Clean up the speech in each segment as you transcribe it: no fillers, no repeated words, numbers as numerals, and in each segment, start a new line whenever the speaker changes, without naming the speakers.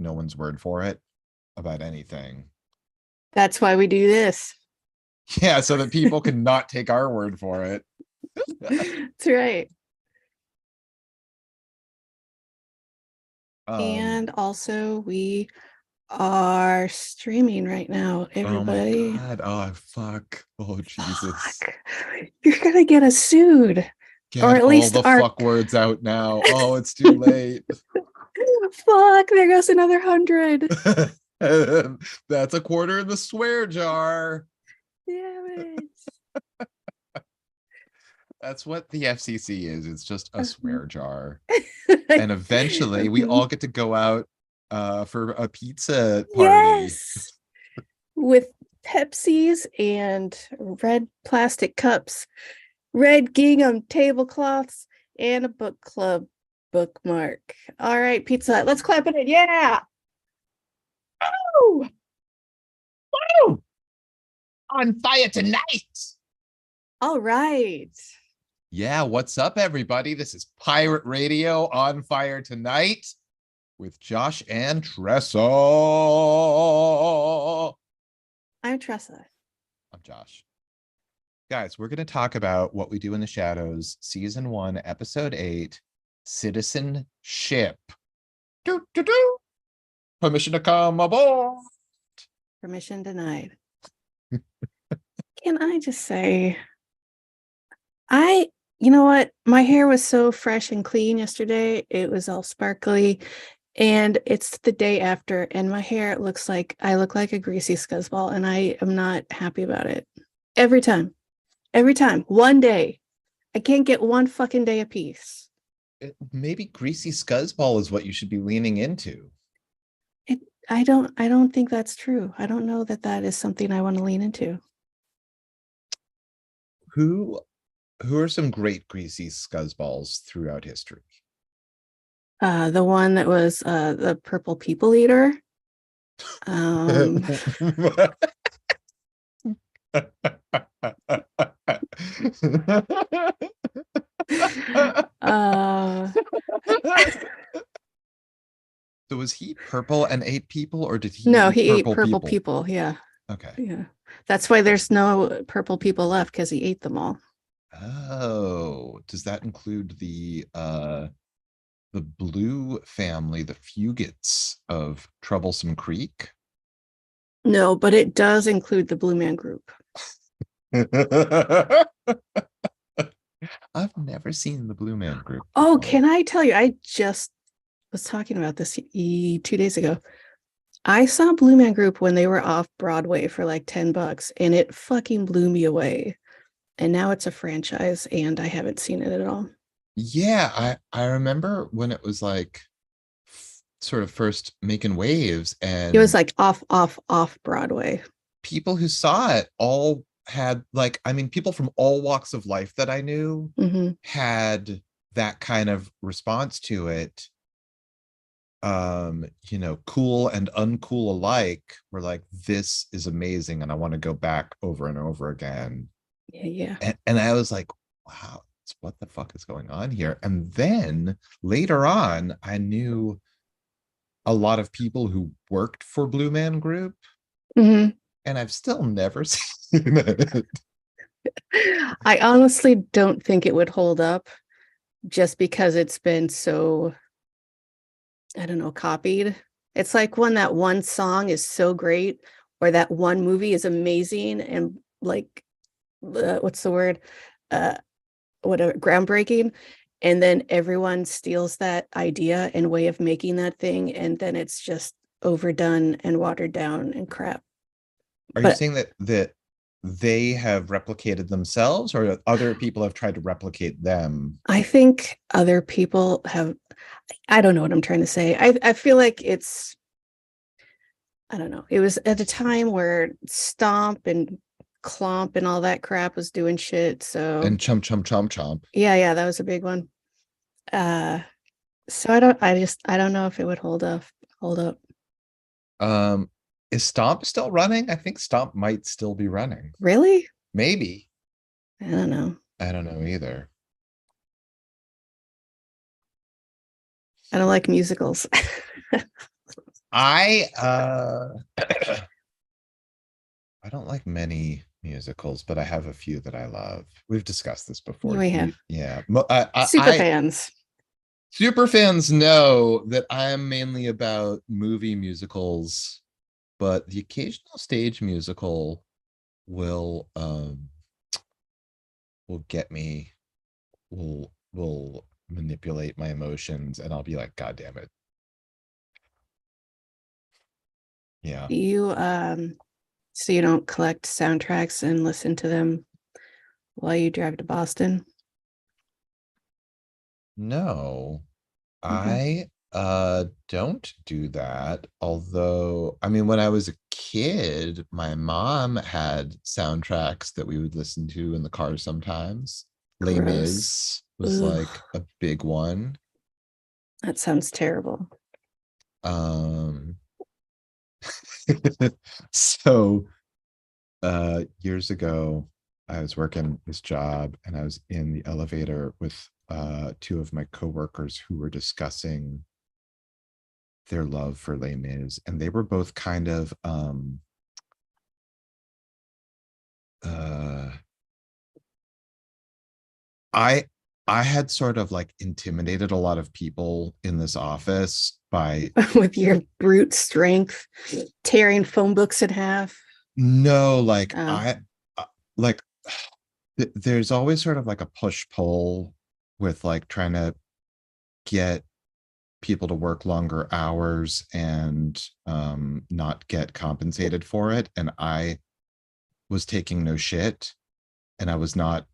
no one's word for it about anything.
That's why we do this.
Yeah, so that people can not take our word for it.
That's right.
Um,
And also, we are streaming right now,
oh my
everybody.
God. Oh, fuck. Oh, Jesus.
Fuck. You're gonna get us sued. Or
Get
at
all
least
the
our
fuck words out now. Oh, it's too late.
fuck, there goes another 100.
That's a quarter in the swear jar.
Damn
That's what the FCC is. It's just a swear jar.
it.
And eventually we all get to go out for a pizza party.
Yes. With Pepsis and red plastic cups, red gingham tablecloths, and a book club bookmark. All right, Pizza Hut, let's clap it in. Yeah. Woo!
Woo! On fire tonight.
All right.
Yeah, what's up, everybody? This is Pirate Radio on fire tonight with Josh and Tressa.
I'm Tressa.
I'm Josh. Guys, we're going to talk about What We Do in the Shadows, Season 1, Episode 8, Citizenship. Do, do, do. Permission to come aboard.
Permission denied. Can I just say, you know what? My hair was so fresh and clean yesterday. It was all sparkly. And it's the day after, and my hair looks like I look like a greasy scuzzball, and I am not happy about it. Every time. Every time. One day. I can't get one fucking day of peace.
Maybe greasy scuzzball is what you should be leaning into.
I don't think that's true. I don't know that that is something I want to lean into.
Who are some great greasy scuzzballs throughout history?
The one that was the purple people eater. Um uh
So was he purple and ate people, or did he
no,
eat
he ate
purple
purple
people?
people. Yeah.
Okay.
Yeah. That's why there's no purple people left, because he ate them all.
Oh, does that include the blue family, the Fugits of Troublesome Creek?
No, but it does include the Blue Man Group.
I've never seen the Blue Man Group
Oh,
before.
can I tell you? I just was talking about this 2 days ago. I saw Blue Man Group when they were off Broadway for like $10, and it fucking blew me away. And now it's a franchise, and I haven't seen it at all.
Yeah, I remember when it was like sort of first making waves,
It was
and
like off Broadway.
people who saw it all had, like, I mean, people from all walks of life that I knew
Mm-hmm.
had that kind of response to it. Cool and uncool alike were like, this is amazing and I want to go back over and over again.
Yeah, yeah.
And I was like, wow, what the fuck is going on here? And then later on, I knew a lot of people who worked for Blue Man Group,
Mm-hmm.
and I've still never seen it.
I honestly don't think it would hold up, just because it's been so, I don't know, copied. It's like when that one song is so great, or that one movie is amazing and like, what's the word? Uh, whatever, groundbreaking. And then everyone steals that idea and way of making that thing. And then it's just overdone and watered down and crap.
Are you
But
saying that they have replicated themselves, or other people have tried to replicate them?
I think other people have, I don't know what I'm trying to say. I feel like it's, I don't know. It was at a time where Stomp and Clomp and all that crap was doing shit. So
And chomp chomp chomp chomp.
yeah, that was a big one. Uh, so I don't know if it would hold up.
Um, is Stomp still running? I think Stomp might still be running.
Really?
Maybe.
I don't know.
I don't know either.
I don't like musicals.
I don't like many musicals, but I have a few that I love. We've discussed this before.
We have
Yeah.
super fans.
Super fans know that I'm mainly about movie musicals, but the occasional stage musical will will get me, will manipulate my emotions, and I'll be like, God damn it. Yeah.
Do you so you don't collect soundtracks and listen to them while you drive to Boston?
No.
Okay.
I don't do that. Although, I mean, when I was a kid, my mom had soundtracks that we would listen to in the car sometimes. Les
Gross.
Mis was
Ugh,
like a big one.
that sounds terrible.
Um so years ago, I was working this job and I was in the elevator with two of my coworkers who were discussing their love for Les Mis, and they were both kind of uh I I had sort of like intimidated a lot of people in this office by
With your brute strength, tearing phone books in half.
no, like
Oh,
I like there's always sort of like a push pull with like trying to get people to work longer hours and not get compensated for it, and I was taking no shit, and I was not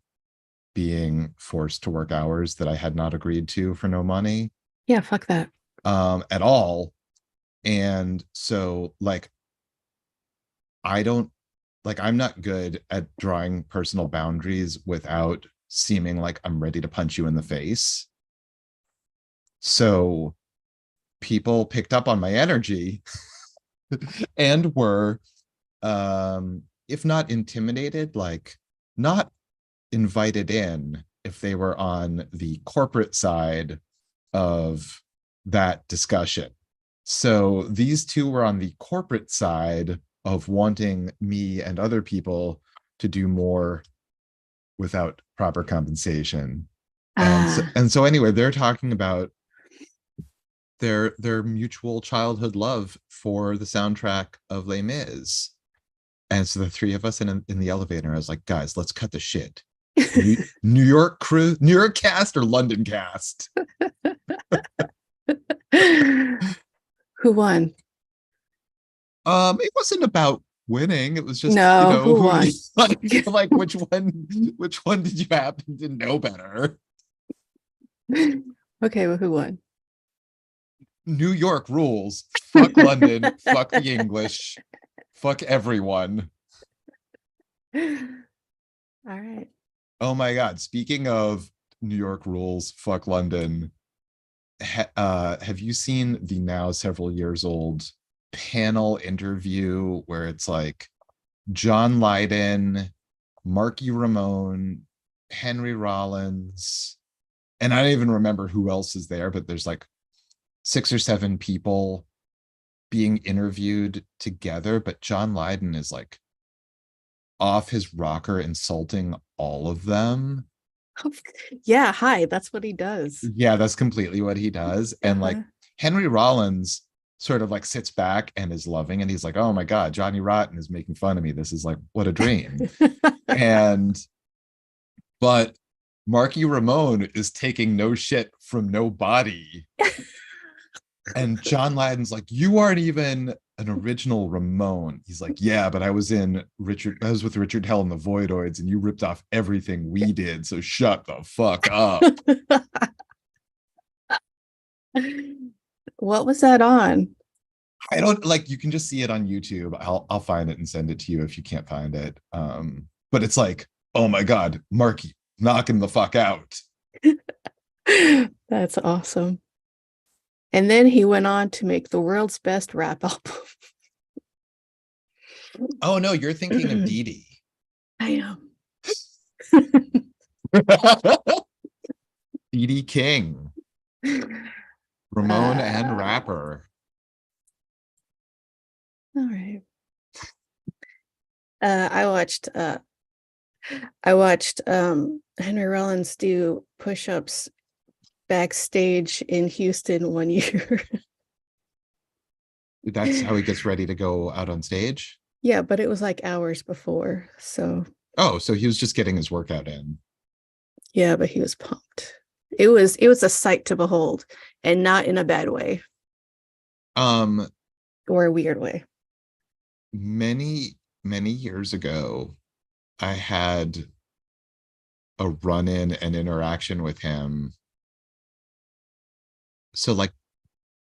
being forced to work hours that I had not agreed to for no money
yeah, fuck that.
at all. And so like I don't like I'm not good at drawing personal boundaries without seeming like I'm ready to punch you in the face. So people picked up on my energy and were if not intimidated, like not invited in if they were on the corporate side of that discussion. So these two were on the corporate side of wanting me and other people to do more without proper compensation.
Ah,
And so anyway, they're talking about their mutual childhood love for the soundtrack of Les Mis. And so the three of us in the elevator, I was like, guys, let's cut the shit. New York crew, New York cast or London cast?
who won?
It wasn't about winning. It was just, you
No,
know,
who
who you
won?
like which one did you happen to know better?
Okay, well, who won?
New York rules. Fuck London. Fuck the English. Fuck everyone.
All right.
Oh my God. Speaking of New York rules, fuck London. Have you seen the now several years old panel interview where it's like John Lydon, Marky Ramone, Henry Rollins, and I don't even remember who else is there, but there's like 6 or 7 people being interviewed together, but John Lydon is like off his rocker insulting all of them.
Yeah, hi, that's what he does.
Yeah, that's completely what he does. And like
Uh-huh.
Henry Rollins sort of like sits back and is loving, and he's like, oh my God, Johnny Rotten is making fun of me. This is like, what a dream. And, but Marky Ramone is taking no shit from nobody. And John Lydon's like, you aren't even an original Ramone. He's like, yeah, but I was with Richard Hell and the Voidoids, and you ripped off everything we did. So shut the fuck up.
What was that on?
I don't like you can just see it on YouTube. I'll find it and send it to you if you can't find it. But it's like, oh my God, Marky, knocking the fuck out.
That's awesome. And then he went on to make the world's best rap album.
Oh no, you're thinking of Dee Dee.
I am.
Dee Dee King, Ramone and rapper.
All right. I watched Henry Rollins do push-ups backstage in Houston one year.
That's how he gets ready to go out on stage.
Yeah, but it was like hours before. So
Oh, so he was just getting his workout in.
yeah, but he was pumped. It was a sight to behold, and not in a bad way
Um,
or a weird way.
many years ago, I had a run-in and interaction with him. So like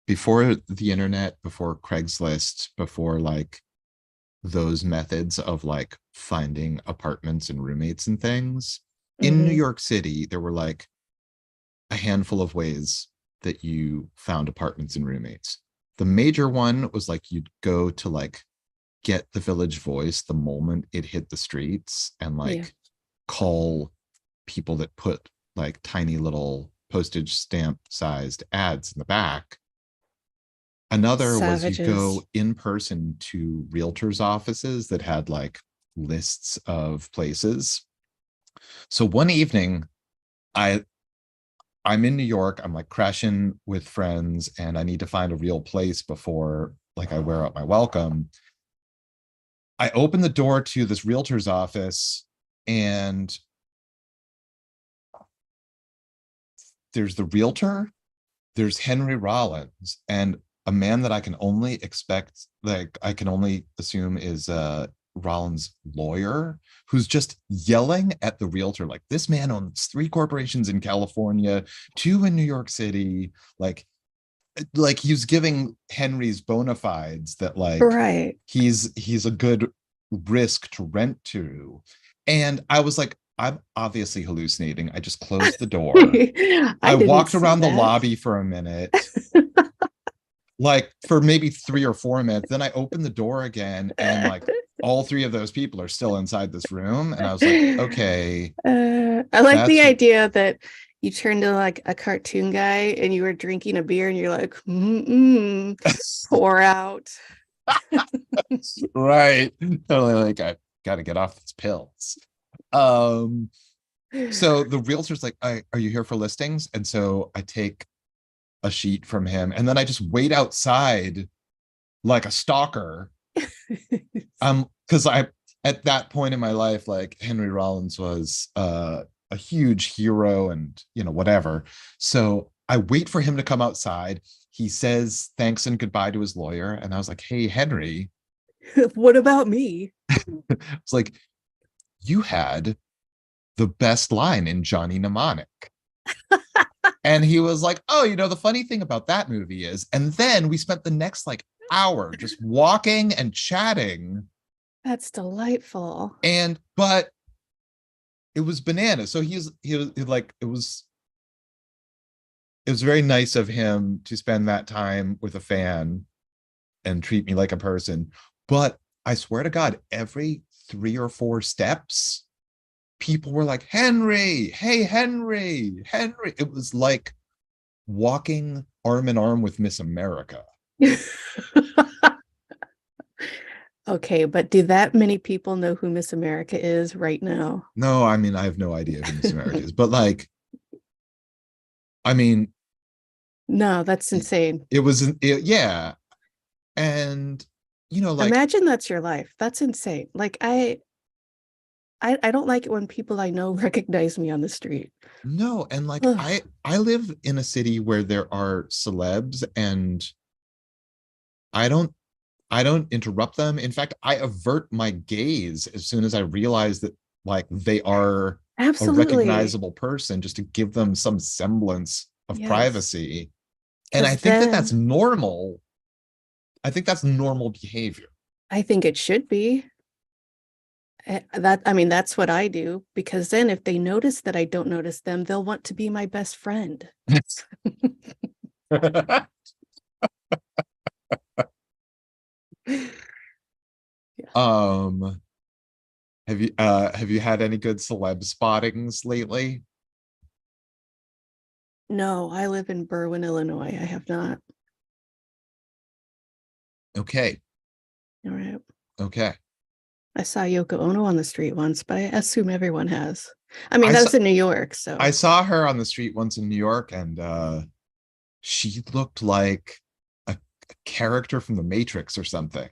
before the internet, before Craigslist, before like those methods of like finding apartments and roommates and things, in New
Mhm.
York City, there were like a handful of ways that you found apartments and roommates. The major one was like you'd go to like get the Village Voice the moment it hit the streets and
Yeah.
like call people that put like tiny little postage stamp sized ads in the back. Another was you
Savages.
go in person to realtors' offices that had like lists of places. So one evening, I I'm in New York. I'm like crashing with friends, and I need to find a real place before like I wear out my welcome. I open the door to this realtor's office, and there's the realtor, there's Henry Rollins, and a man that I can only expect, like I can only assume is Rollins' lawyer, who's just yelling at the realtor, like this man owns three corporations in California, two in New York City, like he's giving Henry's bona fides that like
Right.
he's a good risk to rent to. And I was like, I'm obviously hallucinating. I just closed the door.
I
I
didn't
walked
see
around the
that.
lobby for a minute, like for maybe 3 or 4 minutes. Then I opened the door again, and like all three of those people are still inside this room. And I was like, okay,
I like the
that's
idea that you turned to like a cartoon guy and you were drinking a beer and you're like, mm-mm, pour out.
right. Totally like I gotta get off these pills. Um, so the realtor's like, are you here for listings? And so I take a sheet from him, and then I just wait outside like a stalker. Because I at that point in my life, like Henry Rollins was a huge hero and whatever. So I wait for him to come outside. He says thanks and goodbye to his lawyer. And I was like, hey, Henry.
What about me?
It's like, you had the best line in Johnny Mnemonic. And he was like, oh, the funny thing about that movie is, and then we spent the next like hour just walking and chatting.
That's delightful.
But it was bananas. So he was like, it was very nice of him to spend that time with a fan and treat me like a person. But I swear to God, every 3 or 4 steps, people were like, Henry, hey, Henry, Henry. It was like walking arm in arm with Miss America.
Okay, but do that many people know who Miss America is right now?
No, I mean, I have no idea who Miss America is, but like, I mean,
No, that's insane.
yeah. And, like,
Imagine that's your life. That's insane. Like I don't like it when people I know recognize me on the street.
no. And like,
Ugh,
I live in a city where there are celebs, and I don't I don't interrupt them. In fact, I avert my gaze as soon as I realize that like they are a
absolutely.
recognizable person, just to give them some semblance of
Yes.
privacy. And I
Because
think that that's
then
normal. I think that's normal behavior.
I think it should be. I mean, that's what I do because then if they notice that I don't notice them, they'll want to be my best friend. Yeah.
um have you had any good celeb spottings lately?
No, I live in Berwyn, Illinois. I have not.
Okay.
All right.
Okay.
I saw Yoko Ono on the street once, but I assume everyone has. I mean,
I
that
saw
was in New York, so
I saw her on the street once in New York, and she looked like a character from the Matrix or something.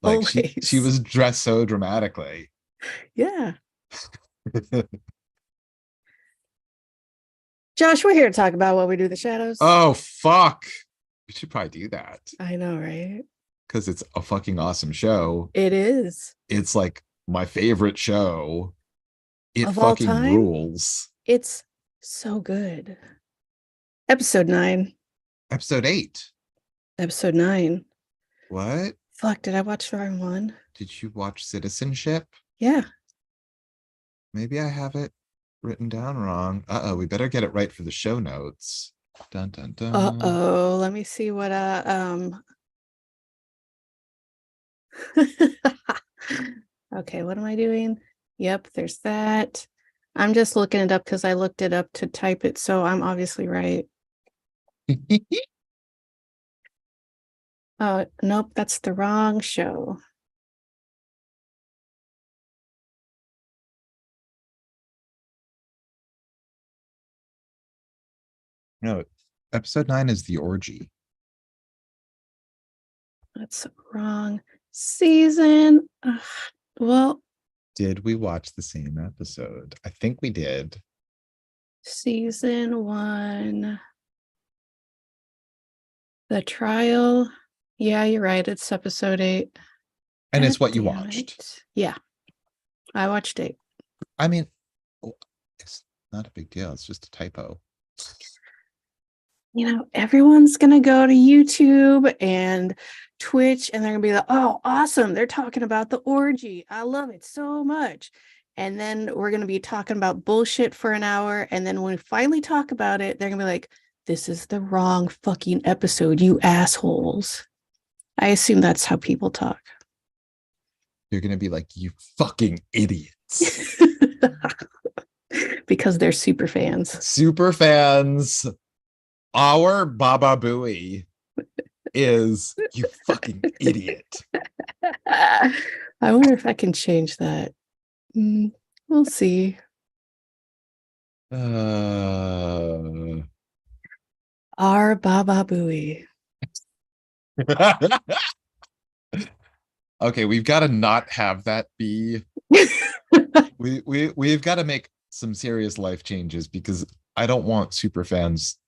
Like she
always.
was dressed so dramatically.
Yeah. Josh, we're here to talk about what we do in the shadows.
Oh fuck. We should probably do that
I know, right?
because it's a fucking awesome show.
It is.
It's like my favorite show. It
Of all
fucking
time,
rules.
it's so good. Episode 9.
Episode 8.
Episode 9.
What?
Fuck, did I watch the wrong one?
Did you watch Citizenship?
Yeah.
Maybe I have it written down wrong. Uh-oh, we better get it right for the show notes. Dun dun dun.
Uh-oh. Let me see what okay, what am I doing? Yep, there's that. I'm just looking it up because I looked it up to type it, so I'm obviously right. Oh, nope, that's the wrong show.
No, episode 9 is the orgy.
That's wrong season. Well,
Did we watch the same episode? I think we did.
season 1. The trial. Yeah, you're right. It's episode 8.
And it's
God
what you
damn
watched.
it. Yeah, I watched 8.
I mean, it's not a big deal. It's just a typo.
You know, everyone's going to go to YouTube and Twitch and they're going to be like, oh, awesome. They're talking about the orgy. I love it so much. And then we're going to be talking about bullshit for an hour. And then when we finally talk about it, they're going to be like, this is the wrong fucking episode, you assholes. I assume that's how people talk.
You're going to be like, you fucking idiots.
Because they're super fans.
Super fans. Our Baba Booey is you fucking idiot.
I wonder if I can change that. We'll see. Our Baba Booey.
Okay, we've got to not have that be. We've got to make some serious life changes because I don't want super fans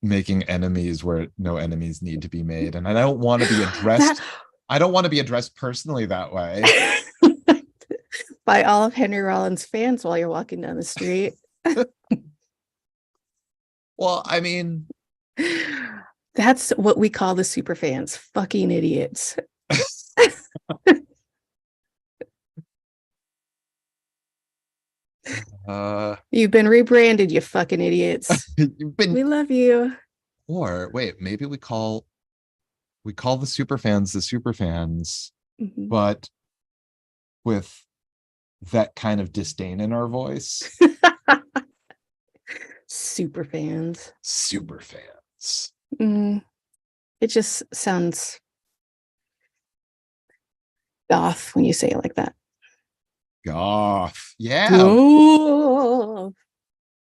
making enemies where no enemies need to be made, and I don't want to be addressed. I don't want to be addressed personally that way.
By all of Henry Rollins' fans while you're walking down the street.
Well, I mean,
that's what we call the super fans, fucking idiots. You've been rebranded, you fucking idiots. We love you.
Or wait, maybe we call the super fans the super fans, but with that kind of disdain in our voice.
Super fans.
Super fans.
It just sounds goth when you say it like that.
Goth. Yeah.
Goth.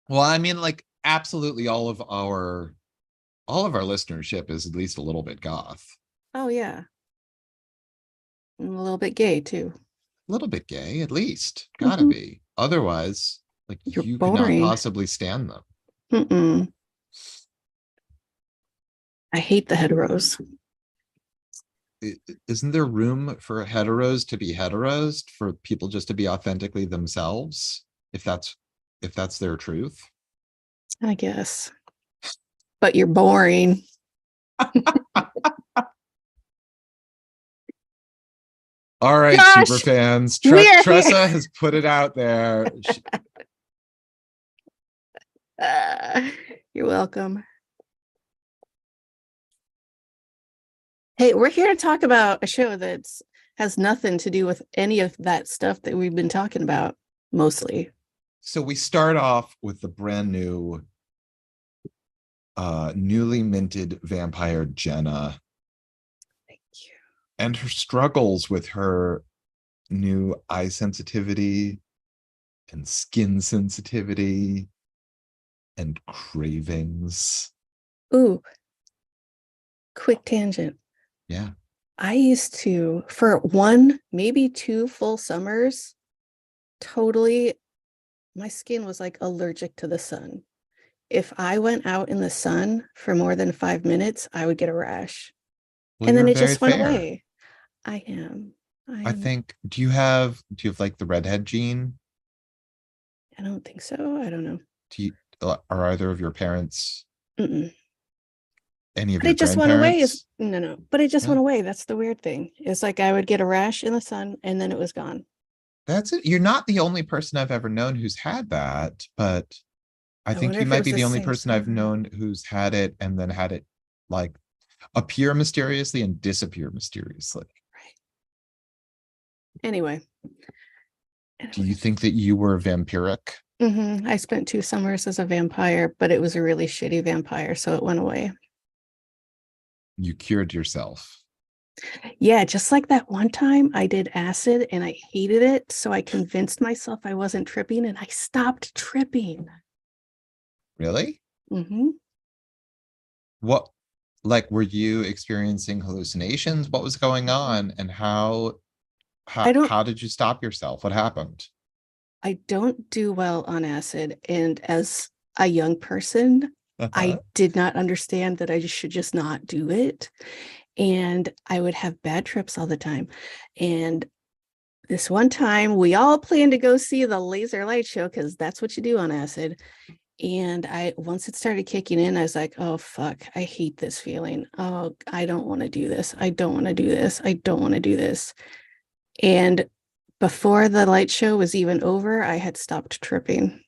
Well, I mean, like absolutely all of our listenership is at least a little bit goth.
Oh yeah. And a little bit gay too.
A little bit gay, at least. Gotta be. Otherwise, like you could not possibly stand them.
I hate the heteros.
Isn't there room for heteros to be heteros, for people just to be authentically themselves, if that's their truth?
I guess. But you're boring.
All right, Josh, super fans. Tressa has put it out there.
You're welcome. Hey, we're here to talk about a show that has nothing to do with any of that stuff that we've been talking about, mostly.
So we start off with the brand new, newly minted vampire Jenna.
Thank you.
and her struggles with her new eye sensitivity and skin sensitivity and cravings.
Ooh, quick tangent.
Yeah.
I used to, for one, maybe two full summers, totally, my skin was like allergic to the sun. If I went out in the sun for more than 5 minutes, I would get a rash.
Well,
And then
you're
it
very
just went
fair.
away. I am. I
I
am.
think, do you have like the redhead gene?
I don't think so. I don't know.
Do you, are either of your parents,
Mm-mm.
any of
But
your
it just went away. Is
grandparents?
no, no. But it just
No.
went away. That's the weird thing. It's like I would get a rash in the sun and then it was gone.
That's it. You're not the only person I've ever known who's had that, but I
I
think
wonder
you
if it
might
was
be
the
the only
same
person I've
summer.
known who's had it and then had it like appear mysteriously and disappear mysteriously.
Right. Anyway.
Do you
Anyway.
think that you were vampiric?
I spent 2 summers as a vampire, but it was a really shitty vampire, so it went away.
You cured yourself.
Yeah, just like that one time I did acid and I hated it. So I convinced myself I wasn't tripping and I stopped tripping.
Really?
Hmm.
What, like, were you experiencing hallucinations? What was going on? And how,
I
how,
don't
how did you stop yourself? What happened?
I don't do well on acid. And as a young person, I
Uh-huh.
did not understand that I should just not do it. And I would have bad trips all the time. And this one time we all planned to go see the laser light show because that's what you do on acid. And I, once it started kicking in, I was like, oh, fuck, I hate this feeling. Oh, I don't want to do this. I don't want to do this. I don't want to do this. And before the light show was even over, I had stopped tripping.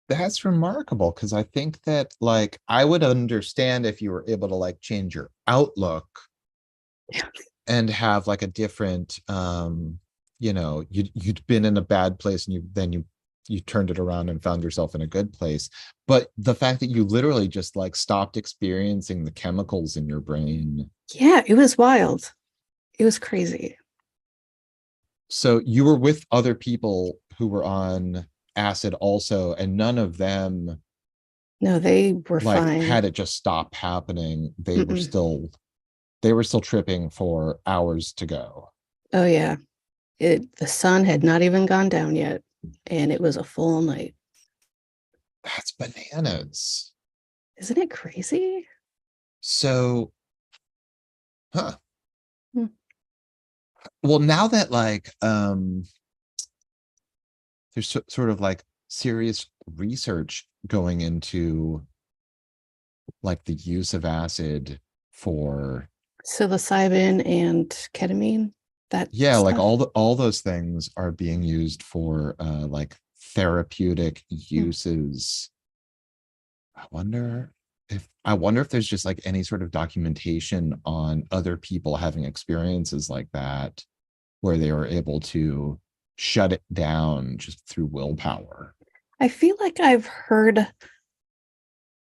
That's remarkable because I think that like I would understand if you were able to like change your outlook and have like a different you'd been in a bad place and you turned it around and found yourself in a good place. But the fact that you literally just like stopped experiencing the chemicals in your brain.
Yeah, it was wild. It was crazy.
So you were with other people who were on acid also, and none of them
No, they were
like
fine.
had it just stop happening.
Mm-mm.
They were still tripping for hours to go.
Oh, yeah. The sun had not even gone down yet. And it was a full night.
That's bananas.
Isn't it crazy?
So, huh.
Hmm.
Well, now that like there's sort of like serious research going into like the use of acid for,
Psilocybin and ketamine, that
yeah, like
stuff.
all those things are being used for like therapeutic
Hmm.
uses. I wonder if there's just like any sort of documentation on other people having experiences like that where they were able to shut it down just through willpower.
I feel like I've heard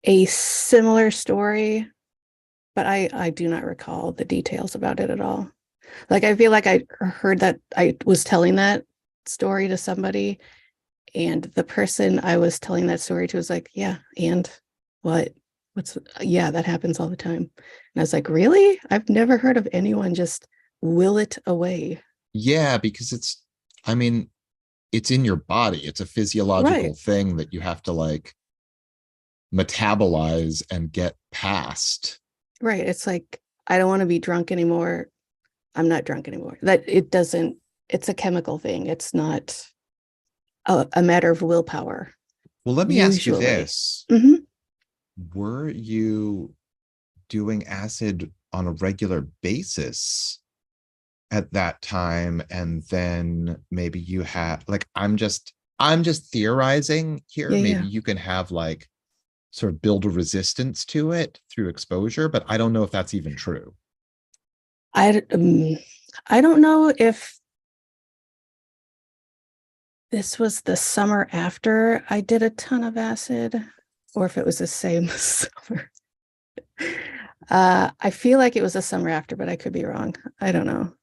a similar story, but I do not recall the details about it at all. Like I feel like I heard that I was telling that story to somebody, and the person I was telling that story to was like, "Yeah, and what? What's yeah, that happens all the time." And I was like, "Really? I've never heard of anyone just will it away."
Yeah, because I mean, it's in your body. It's a
Right,
physiological thing that you have to like metabolize and get past.
right. It's like I don't want to be drunk anymore. I'm not drunk anymore. That it doesn't. It's a chemical thing. It's not a matter of willpower.
Well, let me ask you
Usually.
this.
Hmm.
Were you doing acid on a regular basis at that time? And then maybe you had like I'm just theorizing here.
Yeah,
Maybe
yeah.
you can have like sort of build a resistance to it through exposure, but I don't know if that's even true.
I I don't know if this was the summer after I did a ton of acid or if it was the same summer. I feel like it was a summer after, but I could be wrong. I don't know.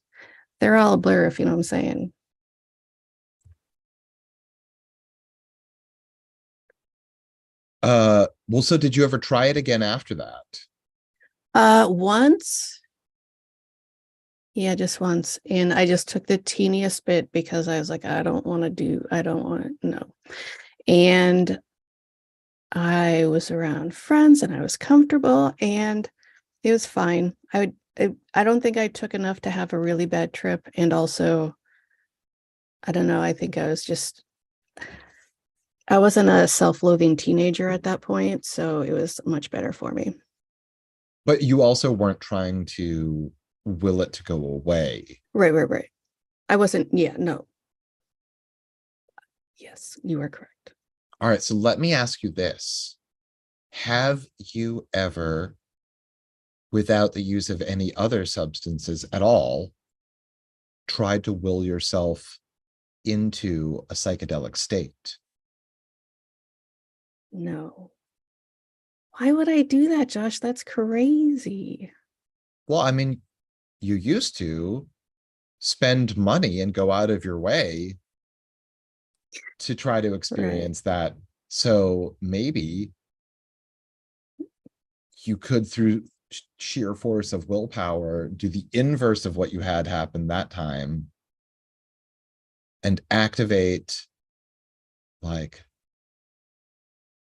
They're all a blur, if you know what I'm saying.
Well, so did you ever try it again after that?
Once, yeah, just once. And I just took the teeniest bit because I was like, I don't want to, no. And I was around friends and I was comfortable and it was fine. I don't think I took enough to have a really bad trip. And also, I don't know, I think I wasn't a self-loathing teenager at that point, so it was much better for me.
But you also weren't trying to will it to go away.
Right, right, right. I wasn't, yeah, no. Yes, you are correct.
All right, so let me ask you this. Have you ever, without the use of any other substances at all, tried to will yourself into a psychedelic state?
No. Why would I do that, Josh? That's crazy.
Well, I mean, you used to spend money and go out of your way to try to
Right.
experience that. So maybe you could, through sheer force of willpower, do the inverse of what you had happen that time and activate, like,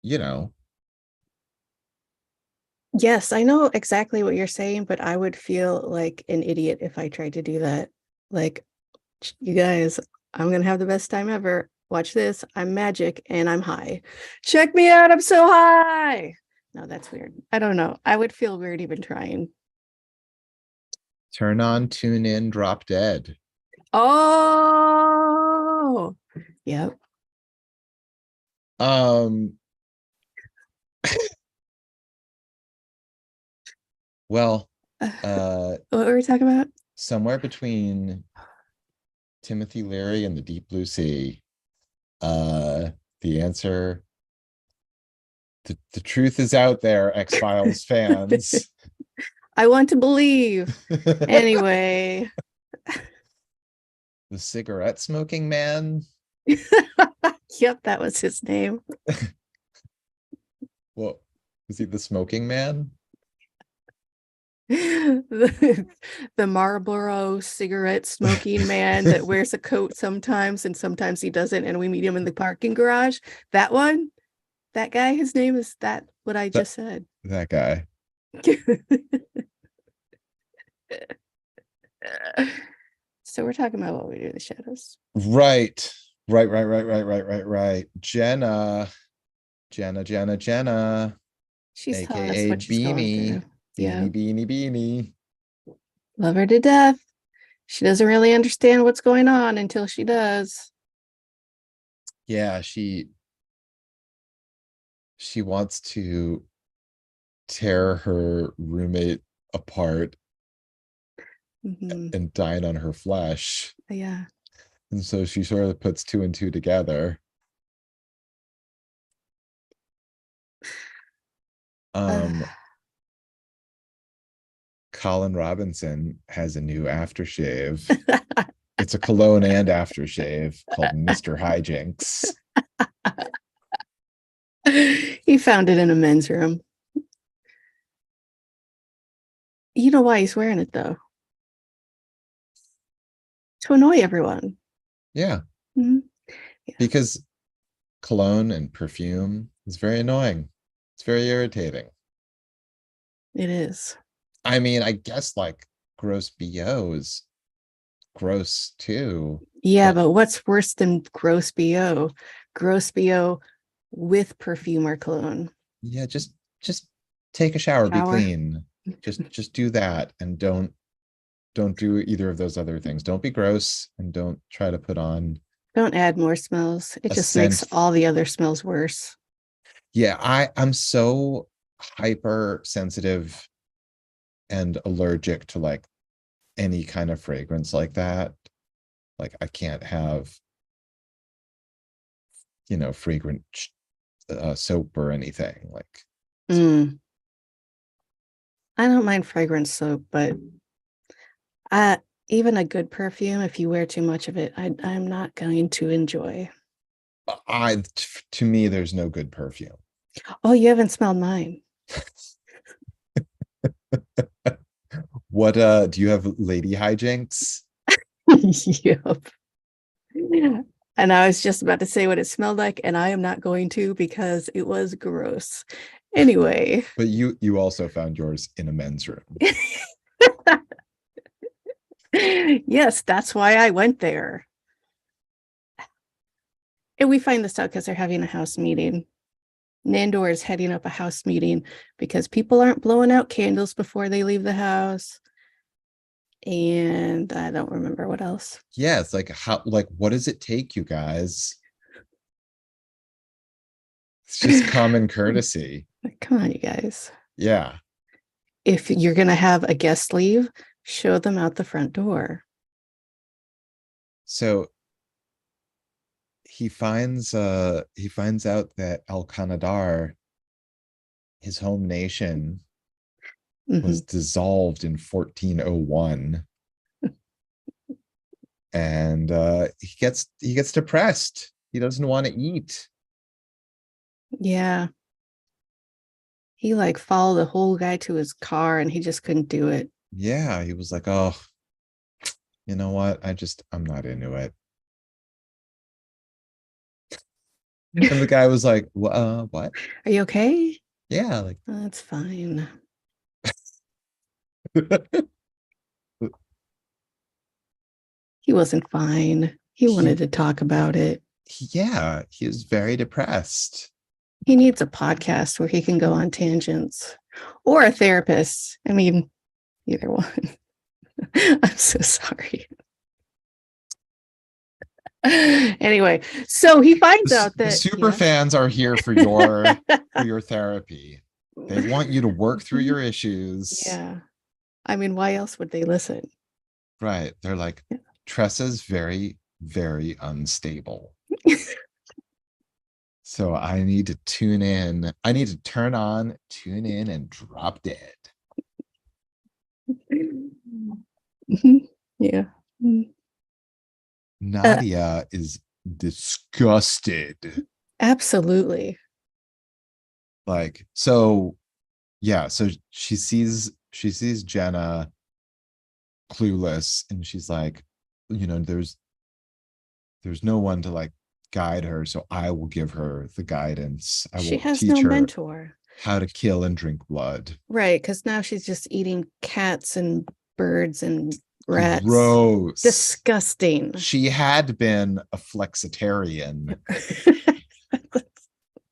you know,
Yes, I know exactly what you're saying, but I would feel like an idiot if I tried to do that. Like, you guys, I'm gonna have the best time ever. Watch this. I'm magic and I'm high. Check me out. I'm so high. No, that's weird. I don't know. I would feel weird even trying.
turn on, tune in, drop dead.
Oh, yep.
Um, well, uh,
What were we talking about?
somewhere between Timothy Leary and the Deep Blue Sea, uh, the answer, the truth is out there, X-Files fans.
I want to believe.
The
Anyway,
cigarette smoking man.
yep, that was his name.
Well, is he the smoking man?
The Marlboro cigarette smoking man that wears a coat sometimes and sometimes he doesn't, and we meet him in the parking garage. That one, that guy, his name is that what I
That
just said.
that guy.
So we're talking about what we do in the shadows.
Right. Right. Jenna,
She's telling us
aka
what she's going
Beanie.
through. Yeah,
Beanie.
love her to death. She doesn't really understand what's going on until she does.
Yeah, she wants to tear her roommate apart
Mhm.
and dine on her flesh.
Yeah.
And so she sort of puts two and two together. Um, Colin Robinson has a new aftershave. It's a cologne and aftershave called Mr. Hijinks.
He found it in a men's room. You know why he's wearing it though? To annoy everyone.
Yeah,
Mhm.
because cologne and perfume is very annoying. It's very irritating.
It is.
I mean, I guess like gross BO is gross too,
Yeah,
but
but what's worse than gross BO? Gross BO with perfume or cologne.
yeah, just take a shower, be
Shower.
clean. Just do that and don't do either of those other things. Don't be gross and don't try to put on
Don't add more smells. It
a
just makes
scent.
all the other smells worse.
Yeah, I'm so hypersensitive and allergic to like any kind of fragrance like that. Like I can't have, fragrant soap or anything. Like
Mm. I don't mind fragrance soap, but uh, even a good perfume, if you wear too much of it, I'm not going to enjoy.
To me, there's no good perfume.
Oh, you haven't smelled mine.
What do you have lady hijinks?
Yep. And I was just about to say what it smelled like, and I am not going to because it was gross. Anyway,
But you also found yours in a men's room.
yes, that's why I went there. And we find this out because they're having a house meeting. Nandor is heading up a house meeting because people aren't blowing out candles before they leave the house. And I don't remember what else.
Yeah, it's like how like what does it take, you guys? It's just common courtesy.
Come on, you guys.
Yeah.
If you're going to have a guest leave, show them out the front door.
So he finds out that Al Khanadar, his home nation,
Mhm.
was dissolved in 1401. And he gets depressed. He doesn't want to eat.
Yeah. He like followed the whole guy to his car and he just couldn't do it.
Yeah, he was like, oh, you know what? I'm not into it. And the guy was like, what?
Are you okay?
Yeah, like
That's fine. He wasn't fine. He wanted
he
to talk about it.
yeah, he was very depressed.
He needs a podcast where he can go on tangents or a therapist. I mean, either one. I'm so sorry. Anyway, so he finds out
The
that,
super
yeah.
fans are here for your therapy. They want you to work through your issues.
Yeah. I mean, why else would they listen?
Right. They're like, Tressa's very, very unstable. So I need to tune in. I need to turn on, tune in, and drop dead.
Yeah. Mm. Uh,
Nadia is disgusted.
absolutely.
Like, so yeah, so she sees Jenna clueless, and she's like, there's no one to like guide her, so I will give her the guidance. I
She
will
has
teach
no
her
mentor.
how to kill and drink blood.
Right. Because now she's just eating cats and birds and rats.
Gross.
Disgusting.
She had been a flexitarian.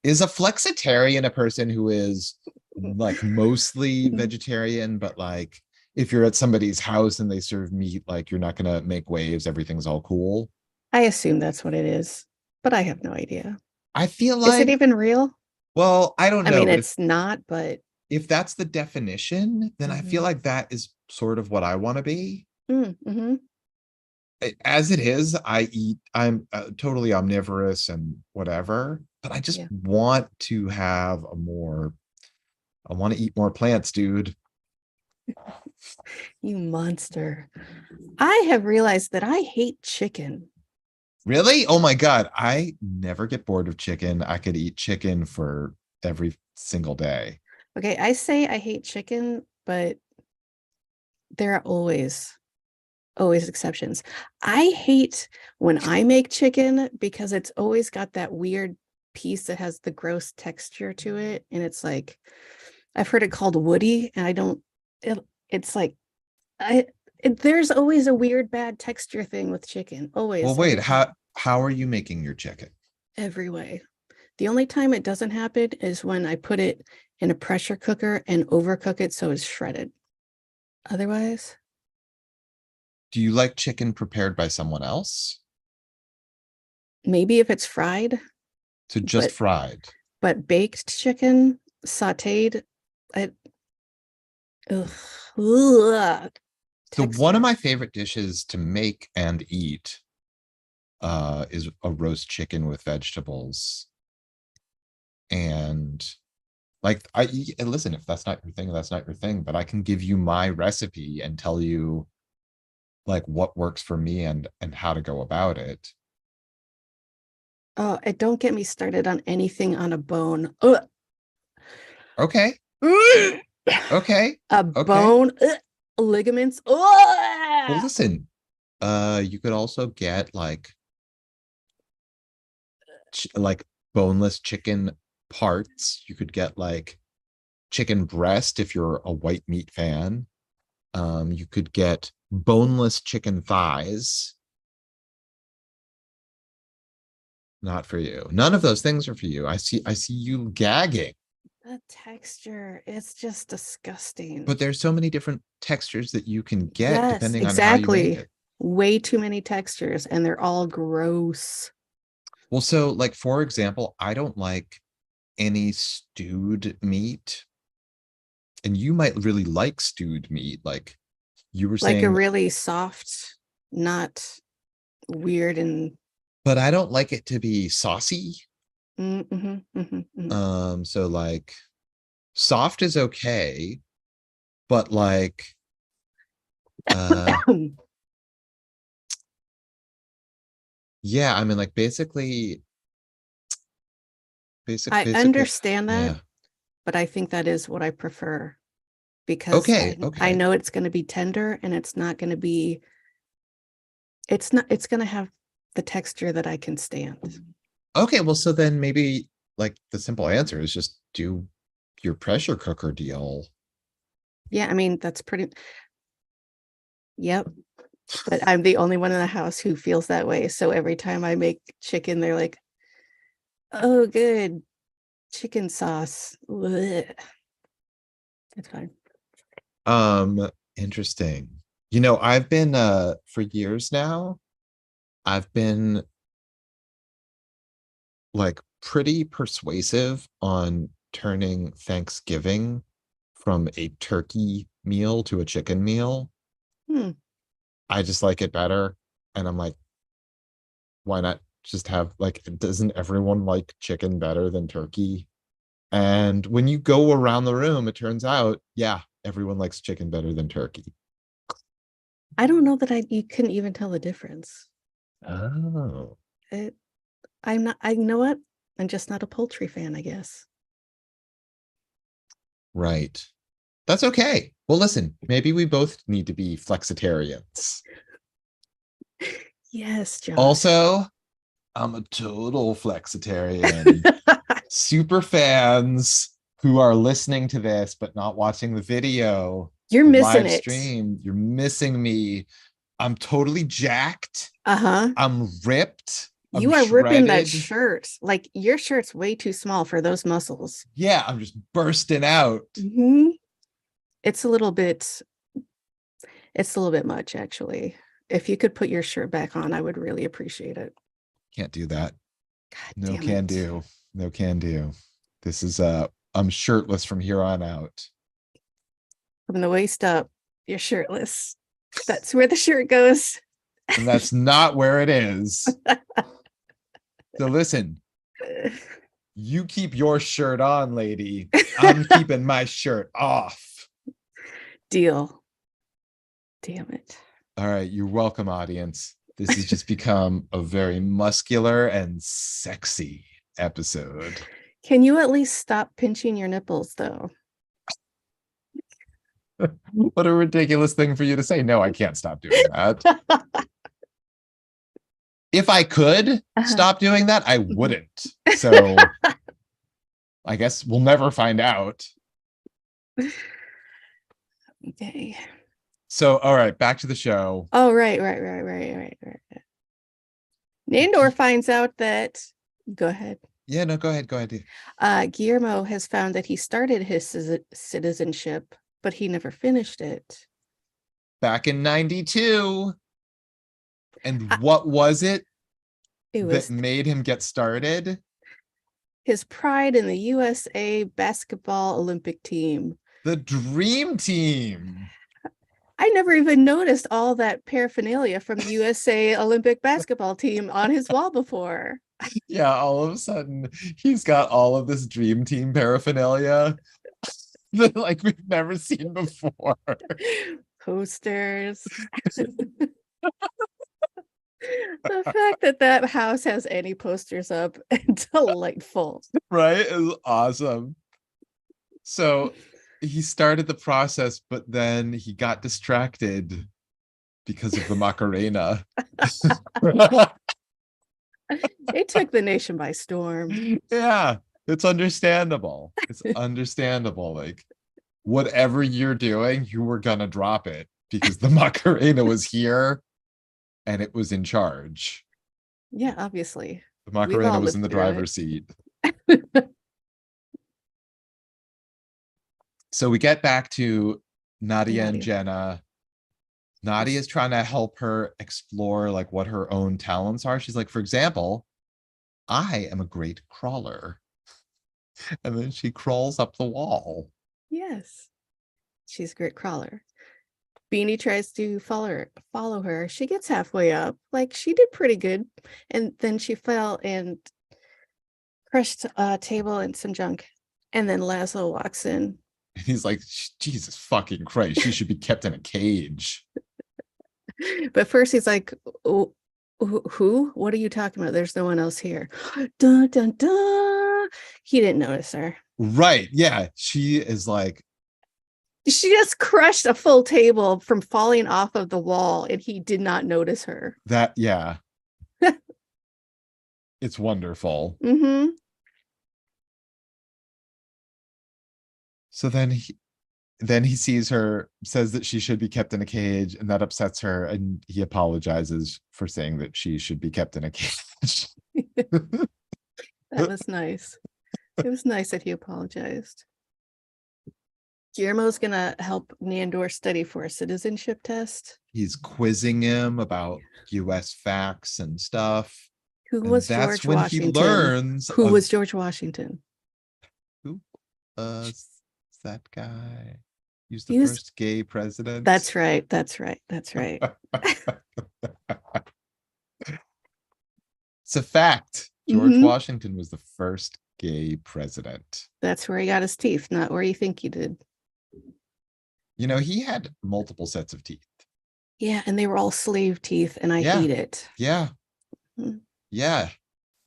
Is a flexitarian a person who is like mostly vegetarian, but like if you're at somebody's house and they serve meat, like you're not gonna make waves, everything's all cool?
I assume that's what it is, but I have no idea.
I feel
Is it
like,
even real?
well, I don't
I
know,
mean,
but
it's not, but
if that's the definition, then I feel
mhm.
like that is sort of what I want to be.
Mhm.
As it is, I'm totally omnivorous and whatever, but I just
Yeah.
want to have a more, I want to eat more plants, dude.
You monster. I have realized that I hate chicken.
Really? Oh my God. I never get bored of chicken. I could eat chicken for every single day.
Okay, I say I hate chicken, but there are always exceptions. I hate when I make chicken because it's always got that weird piece that has the gross texture to it. And it's like, I've heard it called woody, and I don't, it, it's like, there's always a weird bad texture thing with chicken.
Well,
Always,
wait,
every time,
how are you making your chicken?
every way. The only time it doesn't happen is when I put it in a pressure cooker and overcook it so it's shredded. Otherwise,
Do you like chicken prepared by someone else?
maybe if it's fried,
So just
but
fried.
baked chicken, sautéed, I ugh, ugh,
So one of
texture.
my favorite dishes to make and eat is a roast chicken with vegetables and Like and listen, if that's not your thing, that's not your thing, but I can give you my recipe and tell you like what works for me and how to go about it.
Oh, and don't get me started on anything on a bone. Ugh.
Okay. Okay.
A
Okay.
bone, ligaments.
Well,
Ugh.
listen, you could also get like boneless chicken parts. You could get like chicken breast if you're a white meat fan. You could get boneless chicken thighs. Not for you. None of those things are for you. I see you gagging.
The texture, it's just disgusting.
But there's so many different textures that you can get
Yes,
depending on how you make
exactly.
it.
Way too many textures, and they're all gross.
Well, so like for example, I don't like any stewed meat, and you might really like stewed meat. Like you were
Like a
saying,
really soft, not weird and
but I don't like it to be saucy.
mhm.
So like soft is okay, but like uh yeah, I mean like
I
basically
understand that,
yeah.
but I think that is what I prefer because
Okay,
I
okay.
know it's going to be tender and it's not going to be, it's going to have the texture that I can stand.
Okay, well so then maybe like the simple answer is just do your pressure cooker deal.
Yeah, I mean, that's pretty, yep. But I'm the only one in the house who feels that way. So every time I make chicken, they're like, oh, good chicken sauce. Blech. It's fine.
Interesting. I've been for years now, I've been like pretty persuasive on turning Thanksgiving from a turkey meal to a chicken meal.
Hmm.
I just like it better. And I'm like, why not just have like, doesn't everyone like chicken better than turkey? And when you go around the room, it turns out, yeah, everyone likes chicken better than turkey.
I don't know that you couldn't even tell the difference.
Oh,
It, I'm not, I know what? I'm just not a poultry fan, I guess.
right. That's okay. Well, listen, maybe we both need to be flexitarians.
Yes, Josh.
Also, I'm a total flexitarian. Super fans who are listening to this but not watching the video,
You're
the
missing
live
it.
stream, you're missing me. I'm totally jacked.
Uh-huh.
I'm ripped. I'm
You are ripping that
shredded.
shirt. Like your shirt's way too small for those muscles.
Yeah, I'm just bursting out.
Hmm. It's a little bit, it's a little bit much, actually. If you could put your shirt back on, I would really appreciate it.
Can't do that.
God
No
damn
can
it.
do. No can do. This is I'm shirtless from here on out.
From the waist up, you're shirtless. That's where the shirt goes.
And that's not where it is. So listen, you keep your shirt on, lady. I'm keeping my shirt off.
Deal. Damn it.
All right, you're welcome, audience. This has just become a very muscular and sexy episode.
Can you at least stop pinching your nipples, though?
What a ridiculous thing for you to say. No, I can't stop doing that. If I could
Uh-huh.
stop doing that, I wouldn't. So I guess we'll never find out.
Okay.
So, all right, back to the show.
Oh, right. Nandor finds out that, go ahead.
Yeah, no, go ahead. Go ahead.
Guillermo has found that he started his citizenship, but he never finished it.
Back in 92. And
Uh,
what was it
It
that
was
made him get started?
his pride in the USA basketball Olympic team.
The Dream Team.
I never even noticed all that paraphernalia from the USA Olympic basketball team on his wall before.
Yeah, all of a sudden he's got all of this dream team paraphernalia that like we've never seen before.
Posters. The fact that that house has any posters up, delightful.
Right? It's awesome. So he started the process, but then he got distracted because of the Macarena.
It took the nation by storm.
Yeah, it's understandable. It's understandable. Like, whatever you're doing, you were gonna drop it because the Macarena was here and it was in charge.
Yeah, obviously.
The
We've
Macarena
all
was in
lived
the
through it.
driver's seat. So we get back to Nadia and
Nadia.
Jenna. Nadia is trying to help her explore like what her own talents are. She's like, for example, I am a great crawler. And then she crawls up the wall.
Yes. She's a great crawler. Beanie tries to follow her. She gets halfway up. Like she did pretty good. And then she fell and crushed a table and some junk. And then Laszlo walks in.
And he's like, Jesus fucking Christ, she should be kept in a cage.
But first he's like, oh, who? What are you talking about? There's no one else here. Dun, dun, dun. He didn't notice her.
Right. Yeah. She is like,
She just crushed a full table from falling off of the wall, and he did not notice her.
that. Yeah. It's wonderful.
Mm-hmm.
So then he sees her, says that she should be kept in a cage, and that upsets her. And he apologizes for saying that she should be kept in a cage.
That was nice. It was nice that he apologized. Guillermo's gonna help Nandor study for a citizenship test.
He's quizzing him about US facts and stuff.
Who
And
was
that's
George
when he
Washington?
learns
Who was George Washington?
who is that guy? He's
He
the
was.
first gay president.
That's right. That's right. That's right.
It's a fact. George
Mhm.
Washington was the first gay president.
That's where he got his teeth, not where you think he did.
You know, he had multiple sets of teeth.
Yeah, and they were all slave teeth, and I
Yeah.
hate it.
Yeah.
Mhm.
Yeah.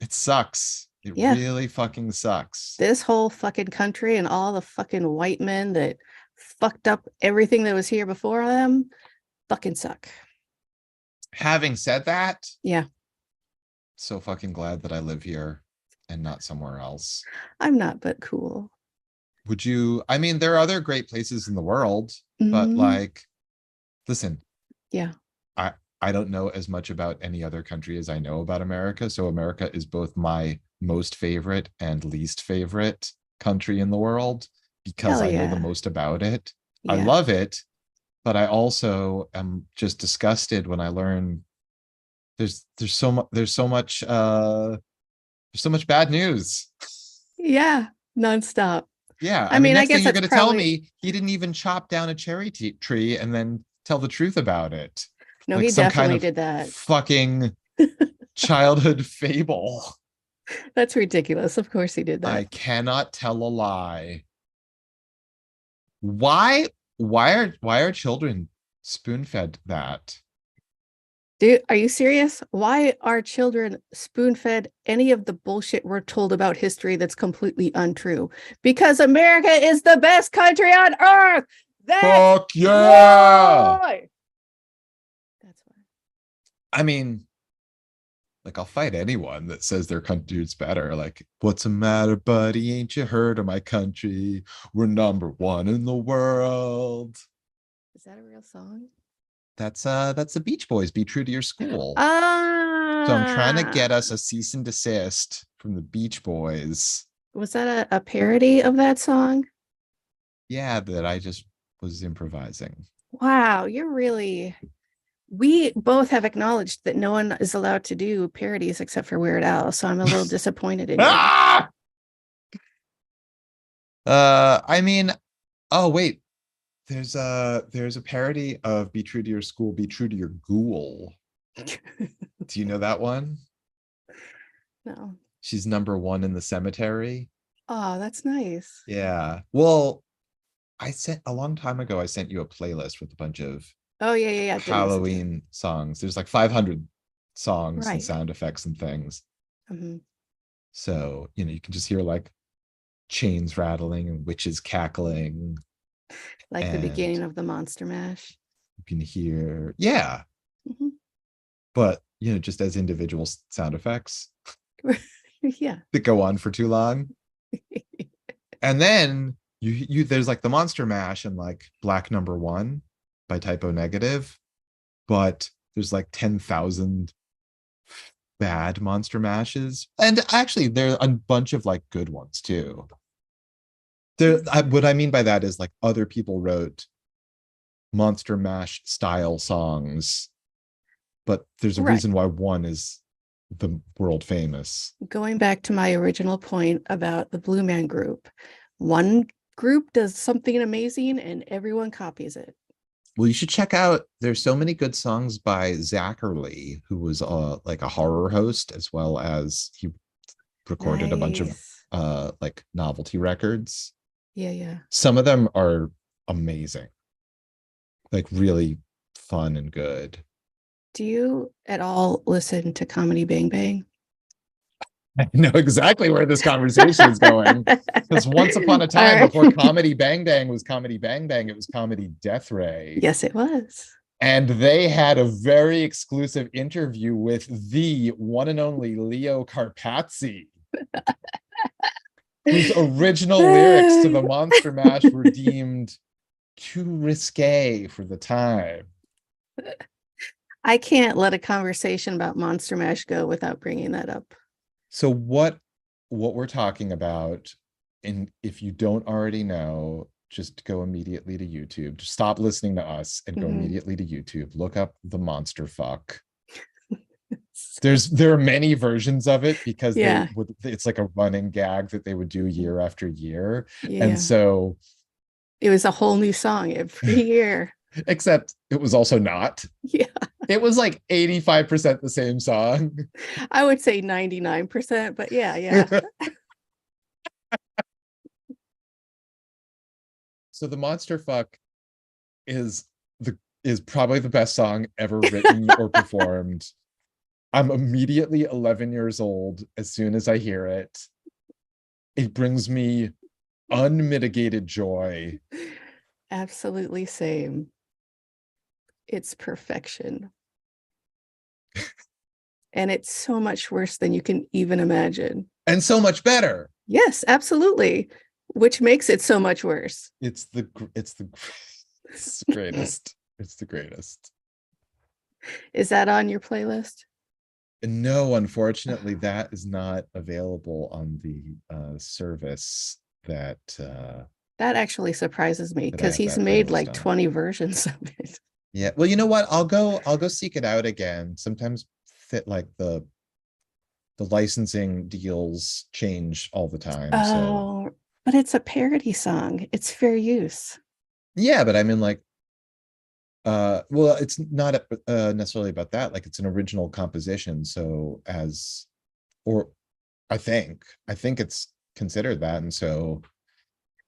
It sucks. It
Yeah.
really fucking sucks.
This whole fucking country and all the fucking white men that fucked up everything that was here before them fucking suck.
Having said that,
Yeah.
so fucking glad that I live here and not somewhere else.
I'm not, but cool.
Would you? I mean, there are other great places in the world, but
Mhm.
like, listen,
Yeah.
I don't know as much about any other country as I know about America. So America is both my most favorite and least favorite country in the world because
Hell
I know the
yeah.
most about it. I
Yeah.
love it, but I also am just disgusted when I learn there's so much there's so much bad news.
Yeah. Nonstop.
Yeah,
I
I mean,
mean, I
next thing
guess
you're
that's
going to tell
probably
me he didn't even chop down a cherry tree and then tell the truth about it.
no,
Like
he
some kind
definitely
of
did that.
fucking childhood fable.
That's ridiculous. Of course he did
I
that.
cannot tell a lie. Why are children spoon-fed that?
Dude, are you serious? Why are children spoon-fed any of the bullshit we're told about history that's completely untrue? Because America is the best country on earth. That's
Fuck yeah.
why. That's why.
I mean, like, I'll fight anyone that says their country's better. Like, what's the matter, buddy? Ain't you heard of my country? We're number one in the world.
Is that a real song?
That's the Beach Boys. Be true to your school. So I'm trying to get us
Ah,
a cease and desist from the Beach Boys.
was that a parody of that song?
Yeah, that I just was improvising.
Wow, we both have acknowledged that no one is allowed to do parodies except for Weird Al, so I'm a little disappointed in you.
Ah! I mean, oh wait, there's a parody of Be True to Your School, Be True to Your Ghoul. Do you know that one?
No.
She's #1 in the cemetery.
Oh, that's nice.
Yeah. Well, I sent a long time ago, I sent you a playlist with a bunch of
Oh yeah, yeah, yeah. Didn't listen to it.
Halloween songs. There's like 500 songs and
Right.
sound effects and things.
Hmm.
So, you can just hear like chains rattling and witches cackling,
Like the
and
beginning of the Monster Mash.
you can hear, yeah,
Hmm.
but just as individual sound effects
Yeah.
that go on for too long. And then you there's like the Monster Mash and like Black #1 by Typo Negative, but there's like 10,000 bad Monster Mashes. And actually there are a bunch of like good ones too. What I mean by that is like other people wrote Monster Mash style songs, but there's a
Right.
reason why one is the world famous.
Going back to my original point about the Blue Man Group, one group does something amazing and everyone copies it.
Well, you should check out. There's so many good songs by Zachary, who was like a horror host, as well as he recorded a bunch of
Nice.
like novelty records.
Yeah, yeah.
Some of them are amazing, like really fun and good.
Do you at all listen to Comedy Bang Bang?
I know exactly where this conversation is going. Because once upon a
All
time,
right.
before Comedy Bang Bang was Comedy Bang Bang, it was Comedy Death Ray.
Yes, it was.
And they had a very exclusive interview with the one and only Leo Carpazzi, whose original lyrics to the Monster Mash were deemed too risque for the time.
I can't let a conversation about Monster Mash go without bringing that up.
So what we're talking about, and if you don't already know, just go immediately to YouTube. Just stop listening to us and go immediately to YouTube. Look up the monster fuck. There are many versions of it because
Yeah,
it's like a running gag that they would do year after year. And
yeah.
so
It was a whole new song every year.
except it was also not.
Yeah,
It was like 85% the same song.
I would say 99%, but yeah, yeah.
So the monster fuck is is probably the best song ever written or performed. I'm immediately 11 years old as soon as I hear it. It brings me unmitigated joy.
Absolutely same. It's perfection. And it's so much worse than you can even imagine.
And so much better.
Yes, absolutely. Which makes it so much worse.
It's the greatest. It's the greatest.
Is that on your playlist?
No, unfortunately, that is not available on the service that
That actually surprises me
that I
because
have
he's
that
made
playlist
like
on.
20 versions of it.
Yeah. Well, you know what? I'll go seek it out again. Sometimes fit like the licensing deals change all the time. So
Oh, but it's a parody song. It's fair use.
yeah, but I mean like well, it's not necessarily about that. Like it's an original composition. So as or I think it's considered that. And so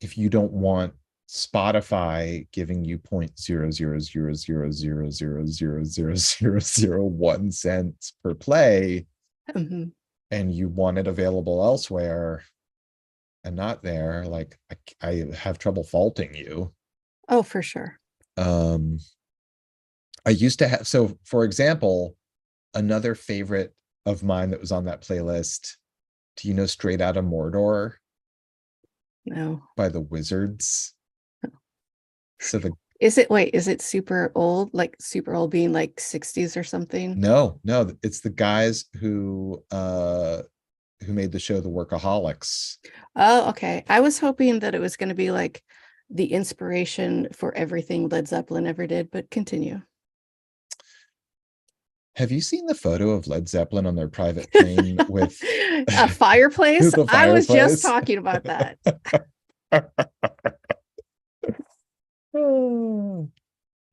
if you don't want Spotify giving you 0.00000000001 cents per play,
Mhm.
and you want it available elsewhere and not there, like I have trouble faulting you.
Oh, for sure.
Um, I used to have, so for example, another favorite of mine that was on that playlist. Do you know Straight Outta Mordor
No.
by the Wizards? So
Is it super old? Like super old being like 60s or something?
no, it's the guys who made the show The Workaholics.
Oh, okay. I was hoping that it was going to be like the inspiration for everything Led Zeppelin ever did, but continue.
Have you seen the photo of Led Zeppelin on their private plane with
A fireplace?
the
I was just
fireplace?
talking about that.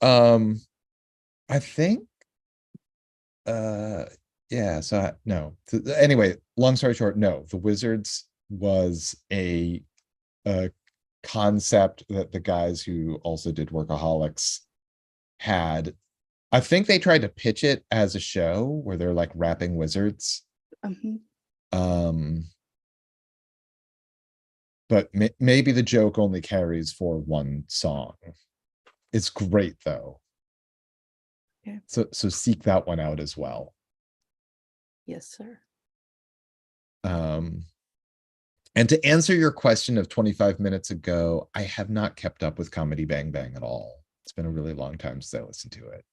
um, I think uh Yeah, so no. Anyway, long story short, no. The Wizards was a concept that the guys who also did Workaholics had. I think they tried to pitch it as a show where they're like rapping wizards.
Mhm.
Um, but maybe the joke only carries for one song. It's great though.
Yeah.
So seek that one out as well.
Yes, sir.
Um, and to answer your question of 25 minutes ago, I have not kept up with Comedy Bang Bang at all. It's been a really long time since I listened to it.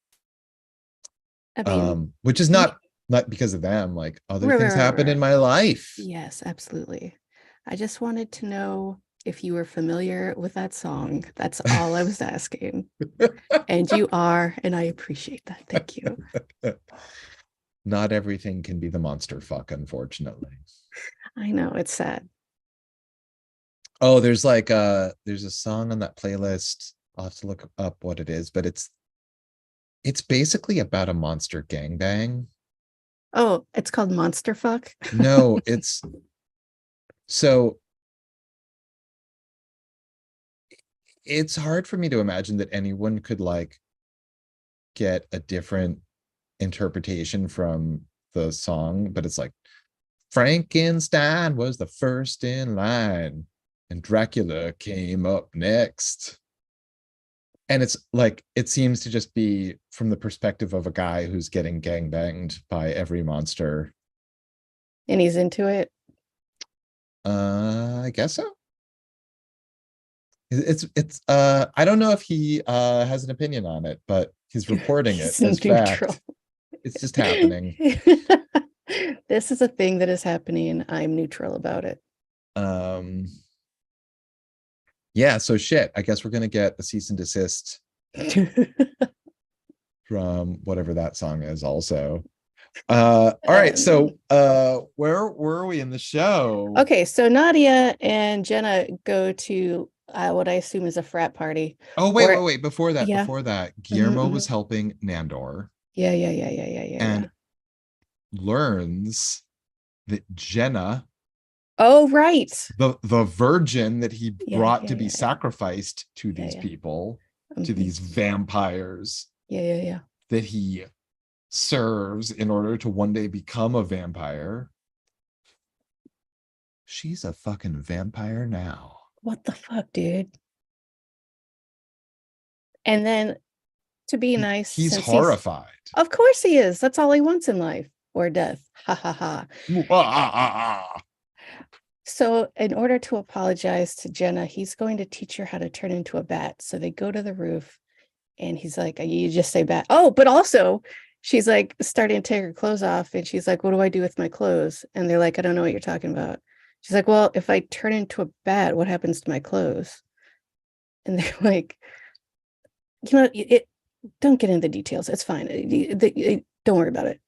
I mean,
Which is
me,
not because of them, like other
right, right,
things
right,
happen in
right.
my life.
Yes, absolutely. I just wanted to know if you were familiar with that song. That's all I was asking. And you are, and I appreciate that. Thank you.
Not everything can be the monster fuck, unfortunately.
I know it's sad.
Oh, there's a song on that playlist. I'll have to look up what it is, but it's basically about a monster gangbang.
Oh, it's called Monster Fuck.
No, it's so it's hard for me to imagine that anyone could like get a different interpretation from the song, but it's like Frankenstein was the first in line and Dracula came up next. And it's like it seems to just be from the perspective of a guy who's getting gangbanged by every monster.
And he's into it.
I guess so. I don't know if he has an opinion on it, but he's reporting it
He's
as
neutral.
fact. It's just happening.
This is a thing that is happening. I'm neutral about it.
Um yeah, so shit. I guess we're gonna get a cease and desist from whatever that song is also. All right, so
Um,
where were we in the show?
okay, so Nadia and Jenna go to what I assume is a frat party.
Oh,
Or
wait. Before that,
yeah. Mhm,
Guillermo was
mhm.
helping Nandor
Yeah, yeah, yeah, yeah, yeah, yeah, yeah.
and learns that Jenna,
Oh, right.
the virgin that he
Yeah,
brought
yeah,
to be
yeah, yeah.
sacrificed to
Yeah,
these
yeah.
people, to
Mhm.
these vampires
Yeah, yeah, yeah.
that he serves in order to one day become a vampire. She's a fucking vampire now.
What the fuck, dude? And then to be nice,
He's
since he's,
horrified.
of course he is. That's all he wants in life or death. Ha ha ha. So, in order to apologize to Jenna, he's going to teach her how to turn into a bat. So they go to the roof and he's like, you just say bat. Oh, but also she's like starting to take her clothes off and she's like, what do I do with my clothes? And they're like, I don't know what you're talking about. She's like, well, if I turn into a bat, what happens to my clothes? And they're like, don't get into the details. It's fine. Don't worry about it.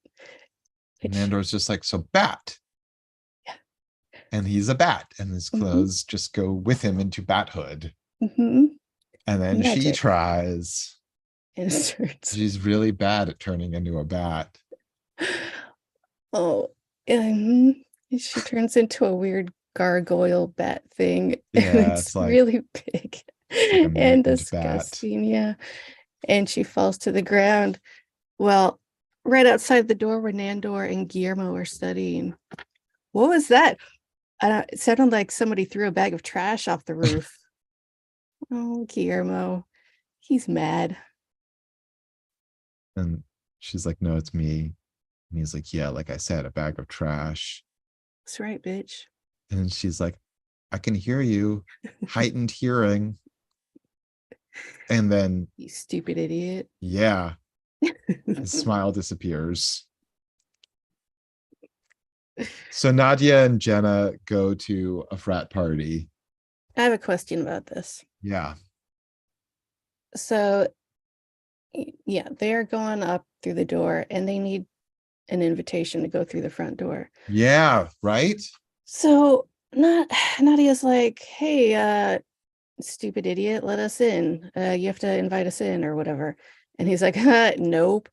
Nandor's just like, so bat.
Yeah.
And he's a bat, and his
Mm-hmm,
clothes just go with him into bathood.
mm-hmm.
And then she
Magic.
tries.
And it starts.
She's really bad at turning into a bat.
Oh, and she turns into a weird gargoyle bat thing, and
Yeah,
it's
it's
really big
like a
and
mutant bat.
disgusting. Yeah. And she falls to the ground. Well, right outside the door where Nandor and Guillermo are studying. What was that? It sounded like somebody threw a bag of trash off the roof. Oh, Guillermo. He's mad.
And she's like, no, it's me. And he's like, yeah, like I said, a bag of trash.
That's right, bitch.
And she's like, I can hear you, heightened hearing. And then,
You stupid idiot.
yeah, his smile disappears. So Nadia and Jenna go to a frat party.
I have a question about this.
Yeah.
So, yeah, they're going up through the door and they need an invitation to go through the front door.
Yeah, right?
So, Nadia's like, hey, stupid idiot, let us in. You have to invite us in or whatever. And he's like, nope.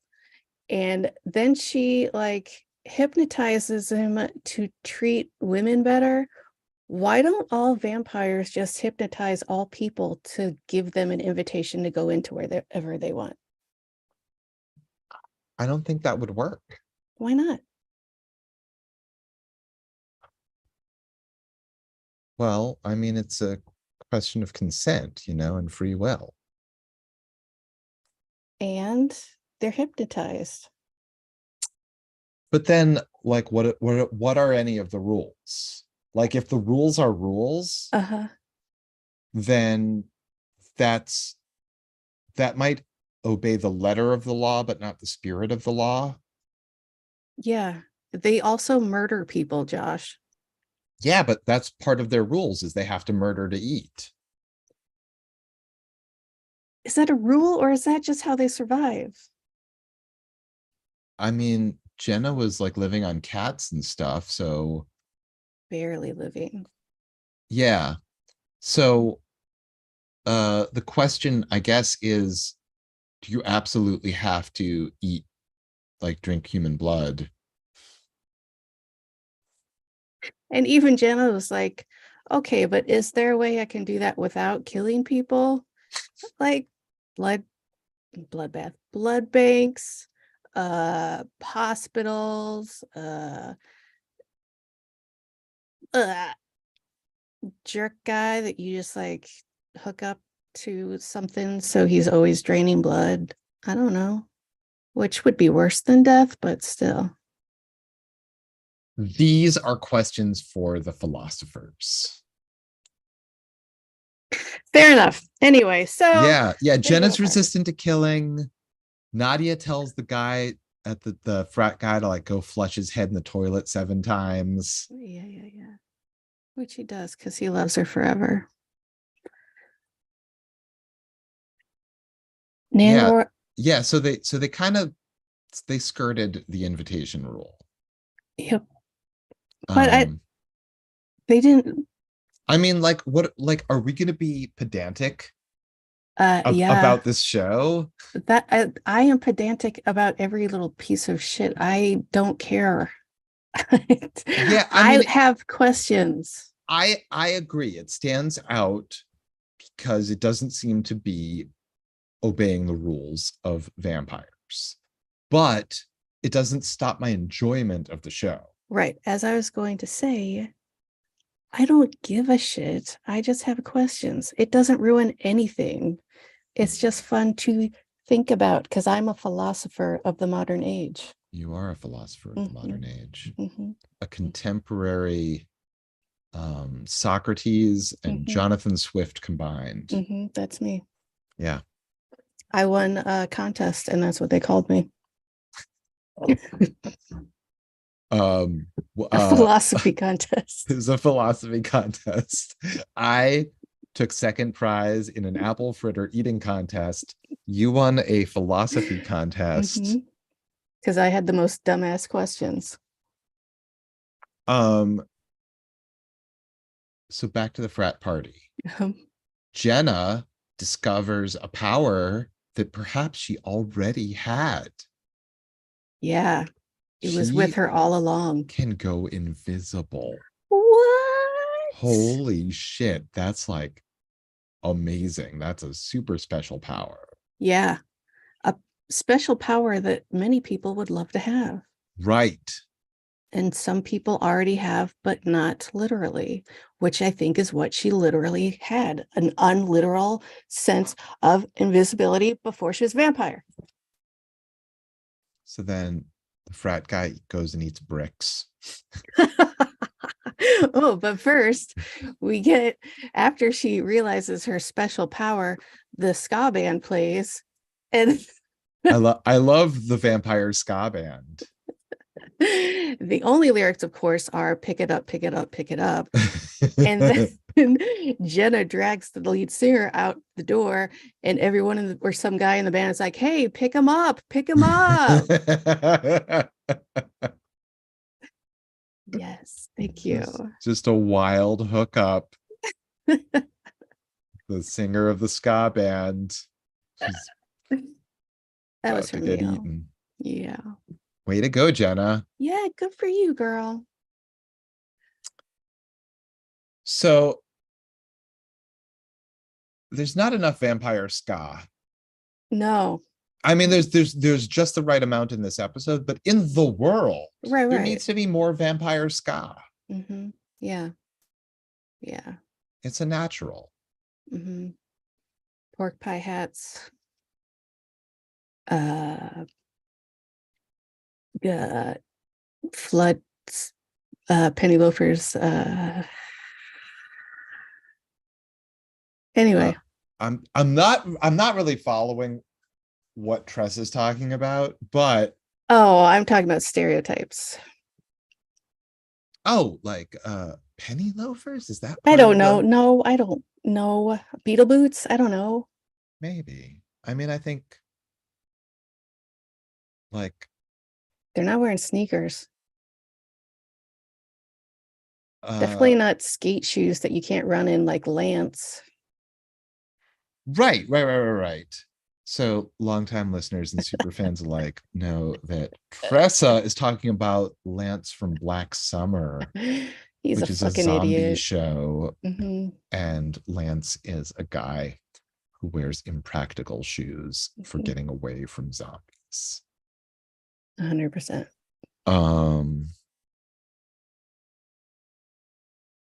And then she like hypnotizes him to treat women better, why don't all vampires just hypnotize all people to give them an invitation to go into wherever they want?
I don't think that would work.
Why not?
Well, I mean, it's a question of consent, and free will.
And they're hypnotized.
But then, like, what are any of the rules? Like, if the rules are rules,
Uh-huh.
then that's that might obey the letter of the law, but not the spirit of the law.
Yeah. They also murder people, Josh.
Yeah, but that's part of their rules is they have to murder to eat.
Is that a rule or is that just how they survive?
I mean, Jenna was like living on cats and stuff, so
Barely living.
yeah. So the question, I guess, is do you absolutely have to eat, like drink human blood?
And even Jenna was like, okay, but is there a way I can do that without killing people? Like blood, blood banks, hospitals, uh, jerk guy that you just like hook up to something so he's always draining blood. I don't know, which would be worse than death, but still.
These are questions for the philosophers.
Fair enough. Anyway, so
Yeah.
they're
Jenna's
vampires.
resistant to killing. Nadia tells the guy at the frat guy to like go flush his head in the toilet 7 times.
Yeah. Which he does because he loves her forever.
Yeah.
Nandor,
Yeah. So they kind of they skirted the invitation rule.
yep. But
Um,
they didn't.
I mean, like, are we gonna be pedantic
Yeah,
about this show?
that I am pedantic about every little piece of shit. I don't care.
Yeah, I
I
mean,
have questions.
I agree. It stands out because it doesn't seem to be obeying the rules of vampires, but it doesn't stop my enjoyment of the show.
Right. As I was going to say, I don't give a shit. I just have questions. It doesn't ruin anything. It's just fun to think about because I'm a philosopher of the modern age.
You are a philosopher of the
Mhm,
modern age,
mhm,
a contemporary Socrates and
mhm,
Jonathan Swift combined.
That's me.
Yeah.
I won a contest, and that's what they called me.
Um,
A philosophy contest.
it was a philosophy contest. I took second prize in an apple fritter eating contest. You won a philosophy contest.
Because I had the most dumbass questions.
Um, so back to the frat party. Jenna discovers a power that perhaps she already had.
Yeah, it was with
She
her all along.
can go invisible.
What?
Holy shit. That's like amazing. That's a super special power.
Yeah, a special power that many people would love to have.
Right.
And some people already have, but not literally, which I think is what she literally had, an unliteral sense of invisibility before she was a vampire.
So then the frat guy goes and eats bricks.
Oh, but first we get, after she realizes her special power, the ska band plays, and
I love the vampire ska band.
the only lyrics, of course, are pick it up, pick it up, pick it up. And then Jenna drags the lead singer out the door, and everyone or some guy in the band is like, hey, pick him up, pick him up. Yes, thank you.
just a wild hookup. The singer of the ska band. She's
That
about
was
to
from
get
you.
eaten.
Yeah.
Way to go, Jenna.
Yeah, good for you, girl.
So there's not enough vampire ska.
No.
I mean, there's just the right amount in this episode, but in the world,
Right,
there
right.
needs to be more vampire ska.
Mm-hmm. Yeah. Yeah.
It's a natural.
Mm-hmm. Pork pie hats. Uh, uh floods, penny loafers.
Uh,
Anyway.
I'm not really following what Tress is talking about, but
Oh, I'm talking about stereotypes.
like penny loafers, is that
I
part
don't
of
know.
the
No, I don't know. Beetle boots? I don't know.
maybe? I mean, I think like
They're not wearing sneakers.
uh
Definitely not skate shoes that you can't run in like Lance.
right. So longtime listeners and super fans alike know that Tressa is talking about Lance from Black Summer,
He's a
which is a
fucking
zombie
idiot.
show,
Hmm.
and Lance is a guy who wears impractical shoes for getting away from zombies.
100%.
Um,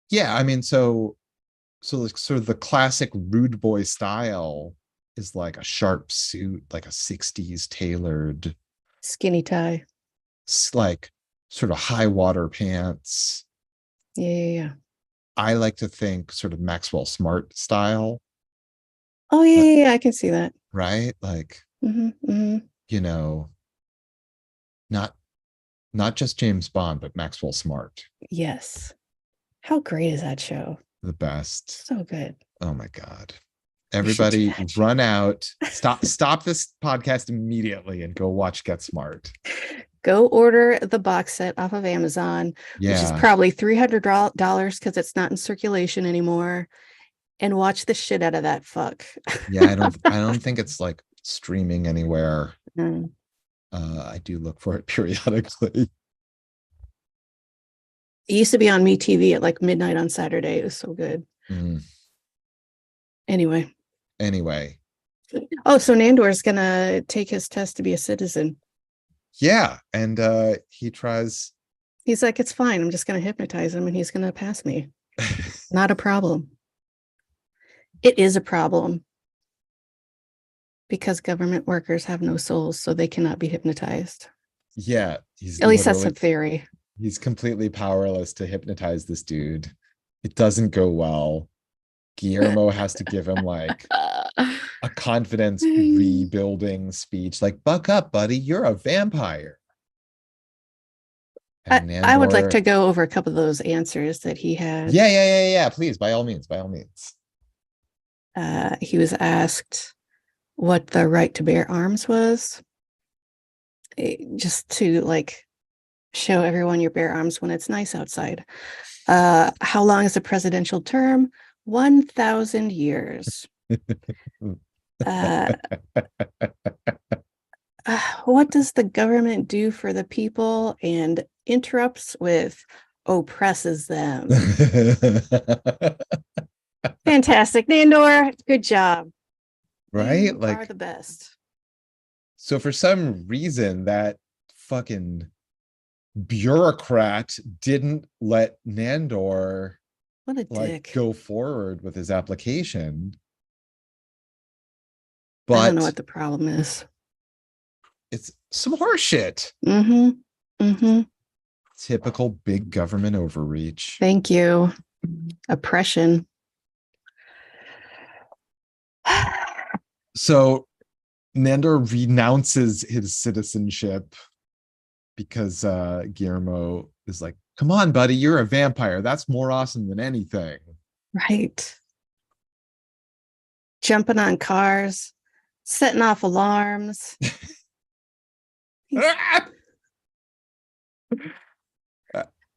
yeah, I mean, so like sort of the classic rude boy style is like a sharp suit, like a 60s tailored,
Skinny tie.
like sort of high water pants.
Yeah, yeah, yeah.
I like to think sort of Maxwell Smart style,
Oh, yeah, yeah, yeah. I can see that.
right? Like,
Hmm. Hmm.
you know, not not just James Bond, but Maxwell Smart,
Yes. How great is that show?
the best.
So good.
Oh my God.
We should do
Everybody
that show.
run out, stop this podcast immediately and go watch Get Smart.
Go order the box set off of Amazon, which is
Yeah.
probably $300 because it's not in circulation anymore, and watch the shit out of that fuck.
Yeah, I don't think it's like streaming anywhere.
Mm.
I do look for it periodically.
It used to be on Me TV at like midnight on Saturday. It was so good.
Mm.
Anyway.
Anyway,
Oh, so Nandor's gonna take his test to be a citizen.
yeah, and he tries.
He's like, it's fine. I'm just gonna hypnotize him and he's gonna pass me. Not a problem. It is a problem because government workers have no souls, so they cannot be hypnotized.
Yeah, he's
At least that's
literally
the theory.
he's completely powerless to hypnotize this dude. It doesn't go well. Guillermo has to give him like a confidence rebuilding speech, like "Buck up, buddy, you're a vampire." And
I would like
Nandor,
to go over a couple of those answers that he had.
yeah. Please, by all means, by all means.
He was asked what the right to bear arms was, just to like show everyone your bear arms when it's nice outside. How long is a presidential term? 1,000 years. Uh, what does the government do for the people? And interrupts with oppresses them. Fantastic, Nandor. Good job.
Right?
You
Like,
are the best.
so for some reason, that fucking bureaucrat didn't let Nandor
What a
like
dick.
go forward with his application.
I don't know
But
what the problem is.
it's some horse shit.
Mm-hmm. Mm-hmm.
Typical big government overreach.
Thank you. Oppression.
So Nandor renounces his citizenship because Guillermo is like, come on, buddy, you're a vampire. That's more awesome than anything.
Right. Jumping on cars, setting off alarms.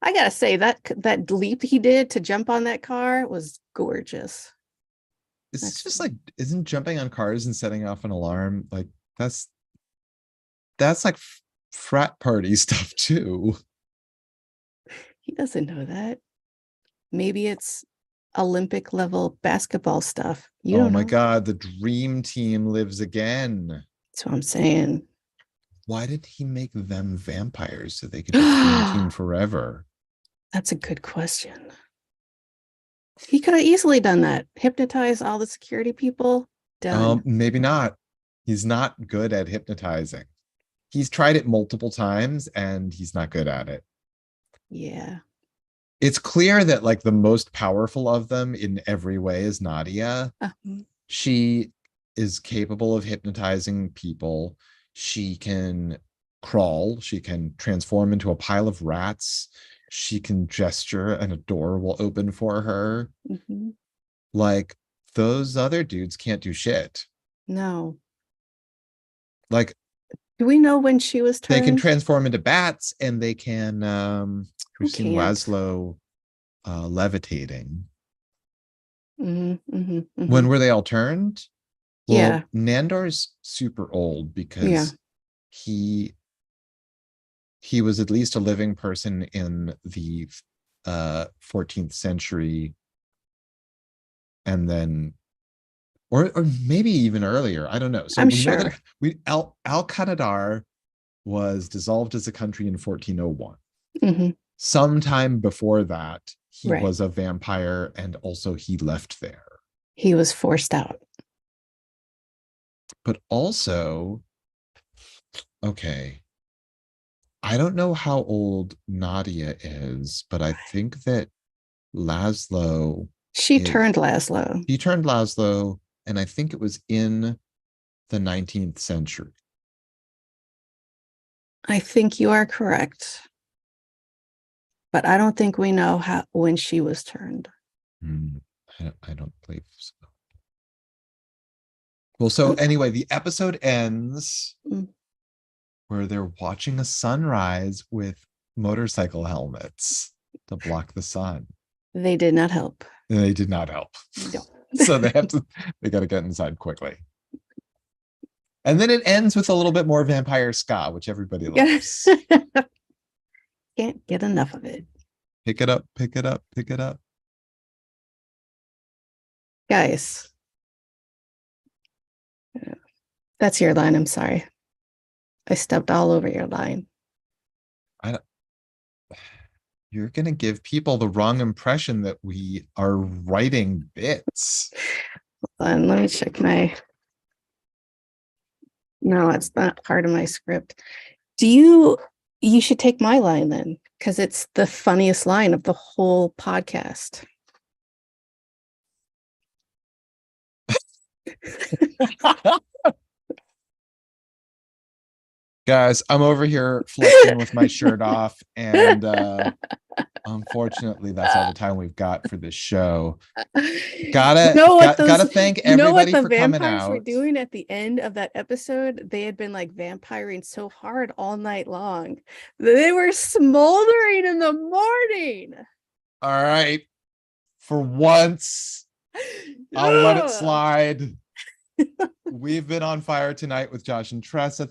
I gotta say that leap he did to jump on that car was gorgeous.
It's just like, isn't jumping on cars and setting off an alarm like that's like frat party stuff too.
He doesn't know that. Maybe it's Olympic level basketball stuff. You
Oh
don't
my
know.
God, the dream team lives again.
That's what I'm saying.
Why did he make them vampires so they could just dream team forever?
That's a good question. He could have easily done that. Hypnotize all the security people. Done.
Maybe not. He's not good at hypnotizing. He's tried it multiple times and he's not good at it.
Yeah.
It's clear that like the most powerful of them in every way is Nadia. She is capable of hypnotizing people. She can crawl. She can transform into a pile of rats. She can gesture and a door will open for her.
Mhm.
Like those other dudes can't do shit.
No.
Like
Do we know when she was
they can
turned?
transform into bats and they can
Who
we've seen
can't?
Laszlo levitating.
Mm-hmm.
When were they all turned?
Yeah.
Well, Nandor's super old
Yeah.
because he was at least a living person in the 14th century, and then or maybe even earlier. I don't know. So
I'm
we know
sure.
that Al Qadar was dissolved as a country in 1401.
Hmm.
Sometime before that, he
Right.
was a vampire, and also he left there.
He was forced out.
But also, okay, I don't know how old Nadia is, but I think that Laszlo
She
is,
turned Laszlo.
he turned Laszlo, and I think it was in the 19th century.
I think you are correct. But I don't think we know when she was turned.
I don't believe so. Well, so anyway, the episode ends
Mm.
where they're watching a sunrise with motorcycle helmets to block the sun.
They did not help.
And they did not help.
No.
So they got to get inside quickly. And then it ends with a little bit more vampire ska, which everybody loves.
Can't get enough of it.
Pick it up, pick it up, pick it up.
Guys, that's your line. I'm sorry. I stepped all over your line.
You're going to give people the wrong impression that we are writing bits.
Hold on, let me check my. No, it's not part of my script. You should take my line then, because it's the funniest line of the whole podcast.
Guys, I'm over here flexing with my shirt off, and unfortunately, that's all the time we've got for this show. Gotta thank everybody
the
for coming
vampires were
out.
doing at the end of that episode? They had been like vampiring so hard all night long. They were smoldering in the morning.
All right. For once, I'll let it slide. We've been on fire tonight with Josh and Tressa.